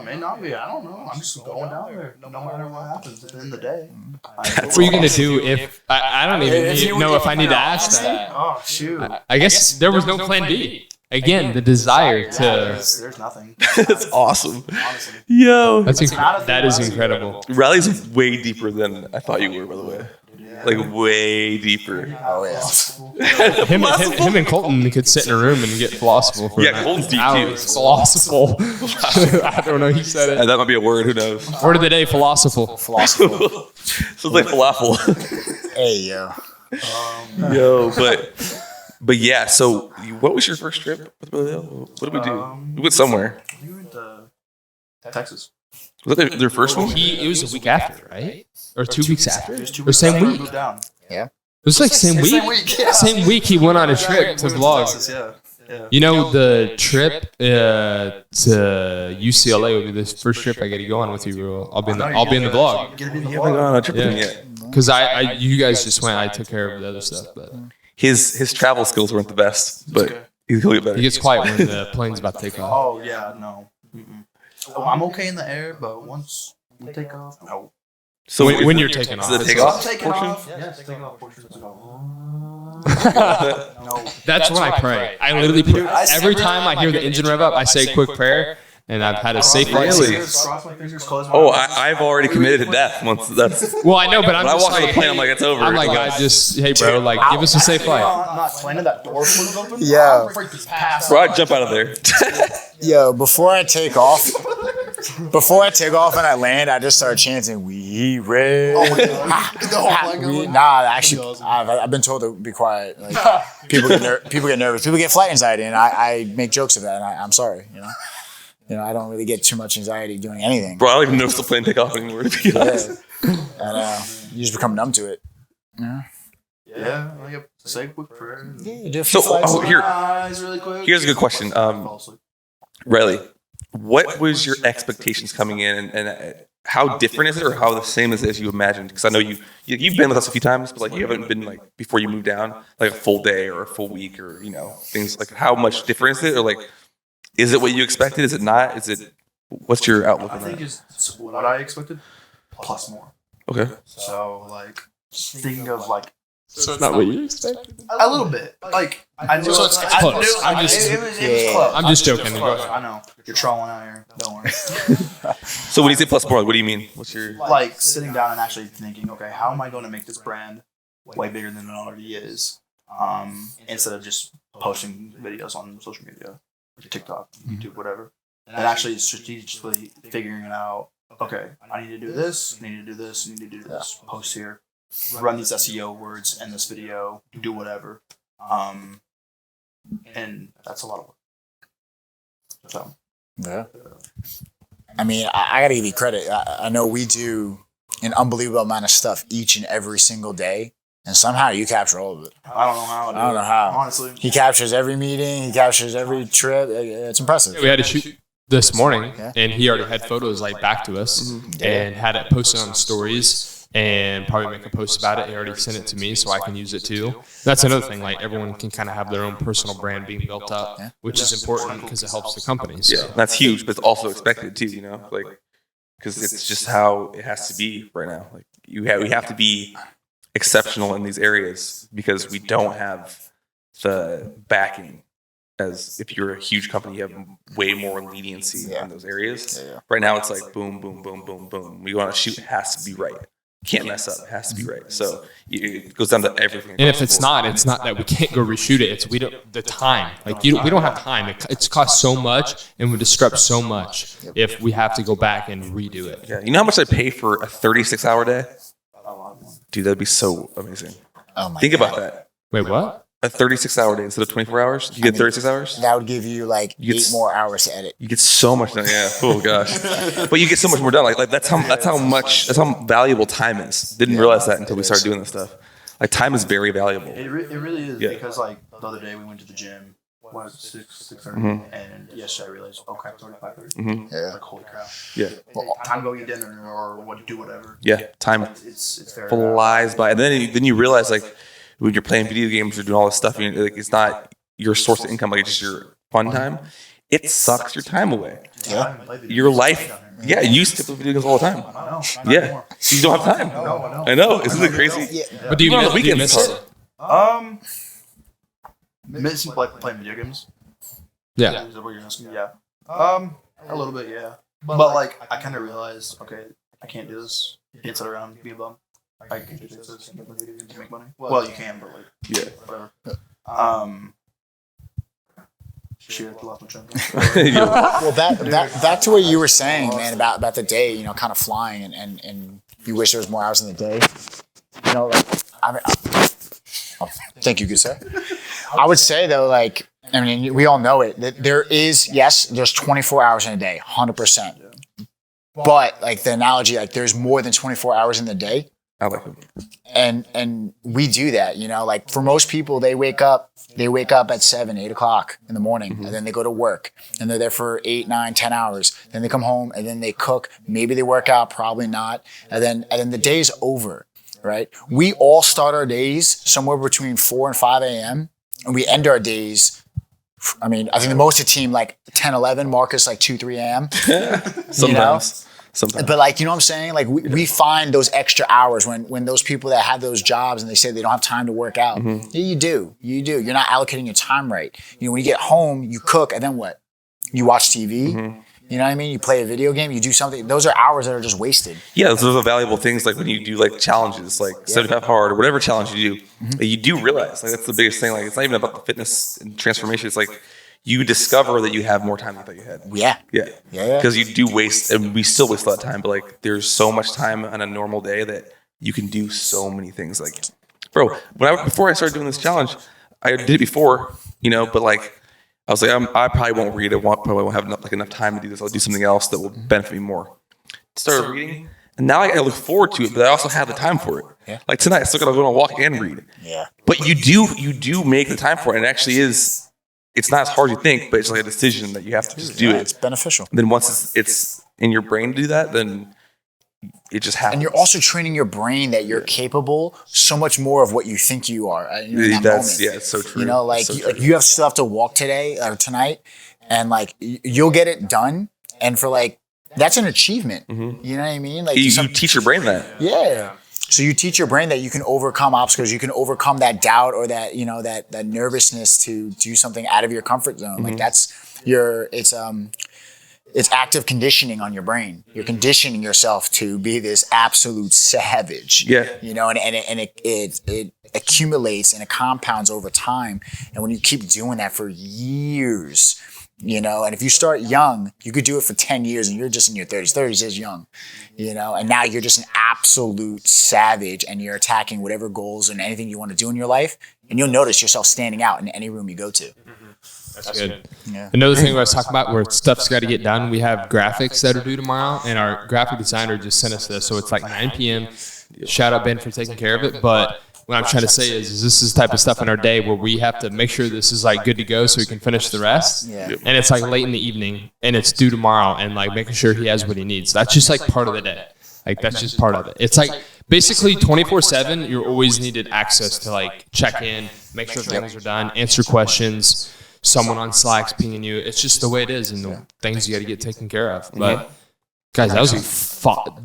D: may not be. I don't know. I'm just going down there. No matter what happens at the end of the day.
C: What are you going to do if I don't even know if I need to ask that?
D: Oh, shoot.
C: I guess there was no plan B. Again, the desire to.
D: There's nothing.
A: That's awesome.
D: Honestly.
A: Yo.
C: That is incredible.
A: Rielly's way deeper than I thought you were, by the way. Way deeper.
B: Oh, yeah.
C: Him and Colton could sit in a room and get philosophical for
A: Colton's deep
C: hours.
A: too.
C: Philosophical. I don't know. He said it.
A: That might be a word. Who knows?
C: Word of the day, philosophical.
B: Philosophical.
A: Sounds like falafel.
B: Hey, yo.
A: But yeah, so what was your first trip with Brother Dale? What did we do? We went somewhere.
D: We went to Texas.
A: Was that their first one?
C: It was a week after, right? Or 2 weeks after?
D: It was 2
C: Or
D: weeks
C: same
D: after we
C: week?
D: moved down.
B: Yeah.
C: It was same week?
D: Yeah.
C: Same week he went on a trip to vlog.
D: Texas, yeah.
C: You know, the trip to UCLA would be the first trip I get to go on with you, bro. I'll be in the vlog.
A: You haven't gone on a trip with him yet.
C: Because you guys just went. I took care of the other stuff, but
A: his travel skills weren't the best, but
D: okay.
A: he'll get better.
C: He gets quiet when the plane's about to take off.
D: Oh yeah, no. Oh, I'm okay in the air, but once we take off, no.
A: So
C: when you're taking off,
A: the
C: it's
A: takeoff
D: Taking
A: portion?
D: off, yes, taking off portion. No.
C: That's when I pray. I literally pray.
D: I-
C: Every time I hear the engine rev up, I say a quick prayer, and I've had a safe flight.
A: Really?
D: Cross my fingers, close my
A: Oh,
D: eyes.
A: I've already committed to death once. That's
C: Well, I know, but I'm
A: when I
C: just
A: walk on
C: like,
A: the plane. I'm like, it's over.
C: I'm like, God, just hey, bro, like, give us a safe flight.
D: Not planning that door flew open.
B: Yeah.
D: I'm freaking passed
A: Bro,
D: out.
A: I'd jump out of there.
B: Yo, before I take off and I land, I just start chanting, "We red." Nah, actually, I've been told to be quiet. Like, people get nervous. People get flight anxiety, and I make jokes of that. And I'm sorry, I don't really get too much anxiety doing anything.
A: Bro, I don't even know if the plane take off anymore, to be honest.
B: And you just become numb to it.
D: Yeah, like say a quick prayer.
B: Yeah, you do a few
A: So,
B: flights.
A: here,
D: Eyes really quick.
A: here's a good question. Rielly, what was your expectations coming in, and how different is it, or how the same is it as you imagined? Because I know you've been with us a few times, but like you haven't been like before you moved down, like a full day or a full week, or things like how much different is it, or like is it what you expected? Is it not? What's your outlook
D: I
A: on
D: think
A: that?
D: it's what I expected plus more.
A: Okay.
D: So like thinking of like
C: So it's not what you expected.
D: a little bit. Like I knew
C: So it's
D: I
C: close.
D: knew-
C: I'm just-
D: it was
B: Yeah.
D: close.
C: I'm just joking.
D: It was
C: Go
D: close.
C: ahead.
D: I know you're trolling out here. Don't worry.
A: So when you say plus more, what do you mean? What's your
D: Like sitting down and actually thinking, okay, how am I going to make this brand way bigger than it already is? Instead of just posting videos on social media, TikTok, YouTube, whatever, and actually strategically figuring it out. Okay, I need to do this. I need to do this. I need to do this. Post here. Run these SEO words in this video. Do whatever. And that's a lot of work. So
B: Yeah. I mean, I got to give you credit. I know we do an unbelievable amount of stuff each and every single day, and somehow you capture all of it.
D: I don't know how.
B: I don't know how.
D: Honestly,
B: He captures every meeting. He captures every trip. It's impressive.
C: We had to shoot this morning,
B: Yeah.
C: and he already had photos like back to us, and had it posted on stories, and probably make a post about it. He already sent it to me, so I can use it too. That's another thing. Like everyone can kind of have their own personal brand being built up, which is important because it helps the company. So.
A: Yeah, that's huge, but it's also expected too. Like because it's just how it has to be right now. Like we have to be exceptional in these areas because we don't have the backing. As if you're a huge company, you have way more leniency in those areas.
B: Yeah.
A: Right now, it's like boom, boom, boom, boom, boom. We want to shoot, it has to be right. Can't mess up. It has to be right. So it goes down to everything.
C: And if it's not that we can't go reshoot it. It's the time. Like we don't have time. It's cost so much and would disrupt so much if we have to go back and redo it.
A: Yeah, you know how much I pay for a 36-hour day? Dude, that'd be so amazing.
B: Oh my
A: Think
B: God.
A: about that.
C: Wait, what?
A: A 36-hour day instead of 24 hours. You get 36 hours.
B: That would give you like
A: You get
B: 8 more hours to edit.
A: You get so much done. Yeah. Oh gosh. But you get so much more done. Like that's how valuable time is. Didn't realize that until we started doing this stuff. Like time is very valuable.
D: it really is
A: Yeah.
D: because like the other day we went to the gym. What was it, 6:30?
A: Mhm.
D: And yesterday I realized, okay, it's already 5:30.
A: Mhm.
B: Yeah.
D: Like holy crap!
A: Yeah.
D: Time to go eat dinner or do whatever.
A: Yeah. Time
D: It's very
A: flies by, and then you realize like when you're playing video games or doing all this stuff, like it's not your source of income. Like it's just your fun time. It sucks your time away.
B: Yeah.
A: Your life. Yeah. You used to play video games all the time.
D: I know.
A: Yeah. You don't have time. I know. Isn't it crazy?
B: Yeah.
C: But do you
A: Even on the
C: miss, do you
A: weekends,
C: miss it?
D: Missing playing video games.
C: Yeah.
D: Is that what you're asking? Yeah. A little bit, yeah. But like, I kind of realized, okay, I can't do this. Can't sit around and be a bum. I can do this to make money. Well, you can, but like,
A: Yeah.
D: whatever. Shit, I lost my train.
B: Well, back to what you were saying, man, about the day, kind of flying, and you wish there was more hours in the day. Like, thank you, good sir. I would say though, like, I mean, we all know it. That there's 24 hours in a day, 100%. But like the analogy, like there's more than 24 hours in the day.
A: I like it.
B: And we do that, like for most people, they wake up at 7, 8 o'clock in the morning, and then they go to work, and they're there for 8, 9, 10 hours. Then they come home, and then they cook. Maybe they work out, probably not. And then the day's over. right? We all start our days somewhere between 4 and 5 a.m. and we end our days. I mean, I think the most of the team like 10, 11. Marcus like 2, 3 a.m.
A: Sometimes.
B: But like, you know what I'm saying? Like we find those extra hours when those people that have those jobs and they say they don't have time to work out. Yeah, you do. You're not allocating your time right. You know, when you get home, you cook and then what? You watch TV. You know what I mean? You play a video game. You do something. Those are hours that are just wasted.
A: Yeah, those are valuable things. Like when you do like challenges, like 75 hard or whatever challenge you do, you do realize like that's the biggest thing. Like it's not even about the fitness and transformation. It's like you discover that you have more time than you thought you had.
B: Yeah.
A: Because you do waste, and we still waste a lot of time. But like, there's so much time on a normal day that you can do so many things. Like, bro, before I started doing this challenge, I did it before, you know. But like, I was like, I probably won't read. Probably won't have enough time to do this. I'll do something else that will benefit me more. Started reading, and now I look forward to it. But I also have the time for it.
B: Yeah.
A: Like tonight, I still gotta go on a walk and read.
B: Yeah.
A: But you do make the time for it. And it actually is. It's not as hard as you think, but it's like a decision that you have to just do it.
B: It's beneficial.
A: And then once it's in your brain to do that, then it just happens.
B: And you're also training your brain that you're capable so much more of what you think you are. In that moment.
A: Yeah, it's so true.
B: You know, like,
A: so
B: you still have to walk today or tonight, and like you'll get it done. And for like, that's an achievement. You know what I mean? Like
A: you teach your brain that.
B: Yeah. So you teach your brain that you can overcome obstacles, you can overcome that doubt or that, you know, that nervousness to do something out of your comfort zone. Like it's active conditioning on your brain. You're conditioning yourself to be this absolute savage.
A: Yeah.
B: You know, and it accumulates and it compounds over time. And when you keep doing that for years, you know, and if you start young, you could do it for 10 years and you're just in your 30s. 30s is young, you know, and now you're just an absolute savage and you're attacking whatever goals and anything you want to do in your life. And you'll notice yourself standing out in any room you go to.
C: That's good.
B: Yeah.
C: Another thing I was talking about where stuff's got to get done, we have graphics that are due tomorrow, and our graphic designer just sent us this. So it's like 9 p.m. Shout out Ben for taking care of it. But what I'm trying to say is this is the type of stuff in our day where we have to make sure this is like good to go so we can finish the rest.
B: Yeah.
C: And it's like late in the evening and it's due tomorrow and like making sure he has what he needs. That's just like part of the day. Like that's just part of it. It's like basically 24/7, you're always needed access to like check in, make sure things are done, answer questions. Someone on Slack's pinging you. It's just the way it is and the things you got to get taken care of. But guys, that was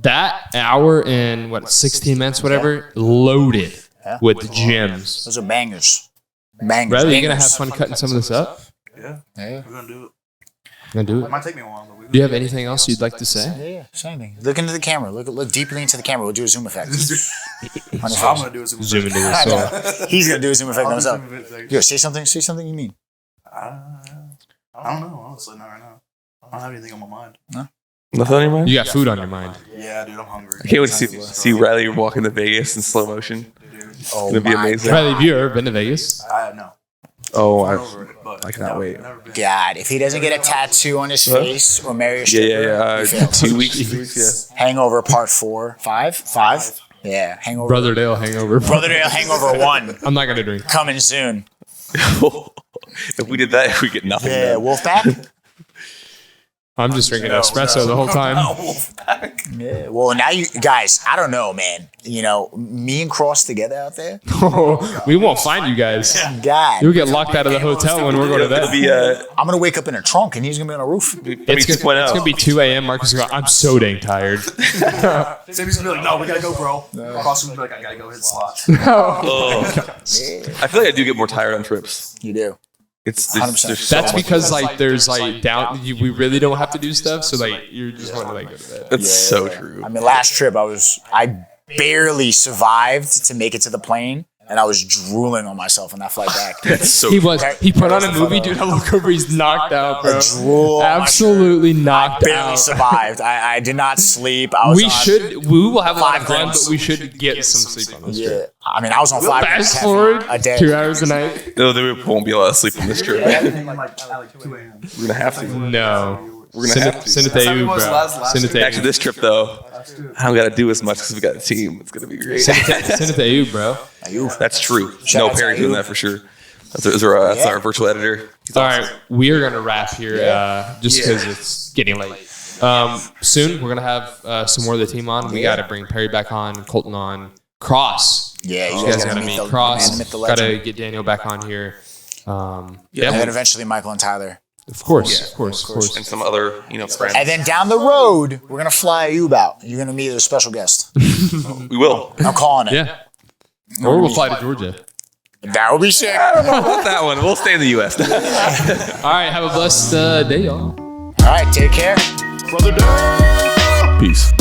C: that hour and 16 minutes, whatever, loaded with gyms.
B: Those are bangers. Bangers.
C: Brother, you gonna have fun cutting some of this up?
D: Yeah. We're gonna do it.
C: It
D: might take me a while, but
C: Do you have anything else you'd like to say?
B: Yeah, say anything. Look into the camera. Look deeply into the camera. We'll do a zoom effect.
D: I'm gonna do it.
C: Zoom into the soul.
B: He's gonna do a zoom effect on himself.
D: I
B: Yo, say something. Say something you mean.
D: don't know. Honestly, not right now. I don't have anything on my mind.
A: Nothing on your mind?
C: You got food on your mind.
D: Yeah, dude, I'm hungry.
A: I can't wait to see Rielly walking to Vegas in slow motion. It's
B: Oh,
A: gonna be
B: my
A: amazing.
C: Riley, have you ever been to Vegas?
D: No.
A: Oh,
D: Over it, but
A: I cannot wait.
D: never been.
B: God, if he doesn't get a tattoo on his face or marry a stripper,
A: Yeah.
B: he fails.
A: 2 weeks. 2 weeks.
B: Hangover Part 4, 5. Yeah, Hangover.
C: Brotherdale hangover.
B: Brotherdale Hangover 1
C: I'm not gonna drink.
B: coming soon.
A: Yeah. If we did that, we get nothing.
B: Yeah,
A: done.
B: Wolfpack.
C: I'm just drinking espresso the whole time.
B: Yeah. Well, now you guys, I don't know, man. You know, me and Cross together out there.
C: We won't find you guys.
B: God,
C: You'll get locked out of the hotel when we're going to
A: It'll
C: bed.
A: be
B: I'm gonna wake up in a trunk and he's gonna be on a roof.
C: It's gonna be 2 a.m. Marcus is going, I'm so dang tired.
D: Sammy's gonna be like, no, we gotta go, bro. Cross gonna be like, I gotta go hit slots.
A: I feel like I do get more tired on trips.
B: You do.
A: It's
B: 100%.
A: there's so
C: That's
A: much-
C: because like there's like we really don't have to do stuff, so like you're just want to like go to bed.
A: That's so true.
B: I mean, last trip I barely survived to make it to the plane, and I was drooling on myself on that flight back.
A: That's so
C: He put on a movie, dude. I look over, he's knocked out, bro.
B: Drool on my
C: Absolutely knocked
B: barely
C: out.
B: survived. I did not sleep. I was
C: We will have a lot of
B: 5
C: fun,
B: grams.
C: but we should get some sleep on this trip.
B: Yeah, I mean, I was on 5 grams
C: Fast
B: caffeine
C: forward
B: a day.
C: 2 hours a night.
A: No, there won't be a lot of sleep on this trip.
D: Everything like 2 a.m.
A: We're gonna have to.
C: No.
A: We're gonna have to.
C: Send it to you, bro. Send it to
A: Actually,
C: you.
A: this trip though, I don't gotta do as much because we got a team. It's gonna be great.
C: Send it to you, bro.
A: That's true.
B: Shout
A: No,
B: out to
A: Perry's doing
B: Ayub.
A: that for sure. That's our virtual editor. He's
C: All
A: awesome.
C: right, we are gonna wrap here, just because it's getting late. Soon we're gonna have some more of the team on. We got to bring Perry back on, Colton on, Cross.
B: Yeah, you
C: You
B: guys
C: guys
B: gotta
C: gotta
B: meet
C: meet
B: the
C: Cross.
B: man, meet the
C: Gotta
B: legend.
C: get Daniel back on here.
B: And then eventually Michael and Tyler.
C: Of course.
A: And some other, friends.
B: And then down the road, we're gonna fly you out. You're gonna meet a special guest.
A: We will.
B: I'm calling it.
C: Yeah. Or we'll fly to Georgia.
B: That would be sick.
A: I don't know about that one. We'll stay in the U.S.
C: All right. Have a blessed day, y'all.
B: All right, take care.
D: Brother Dale.
A: Peace.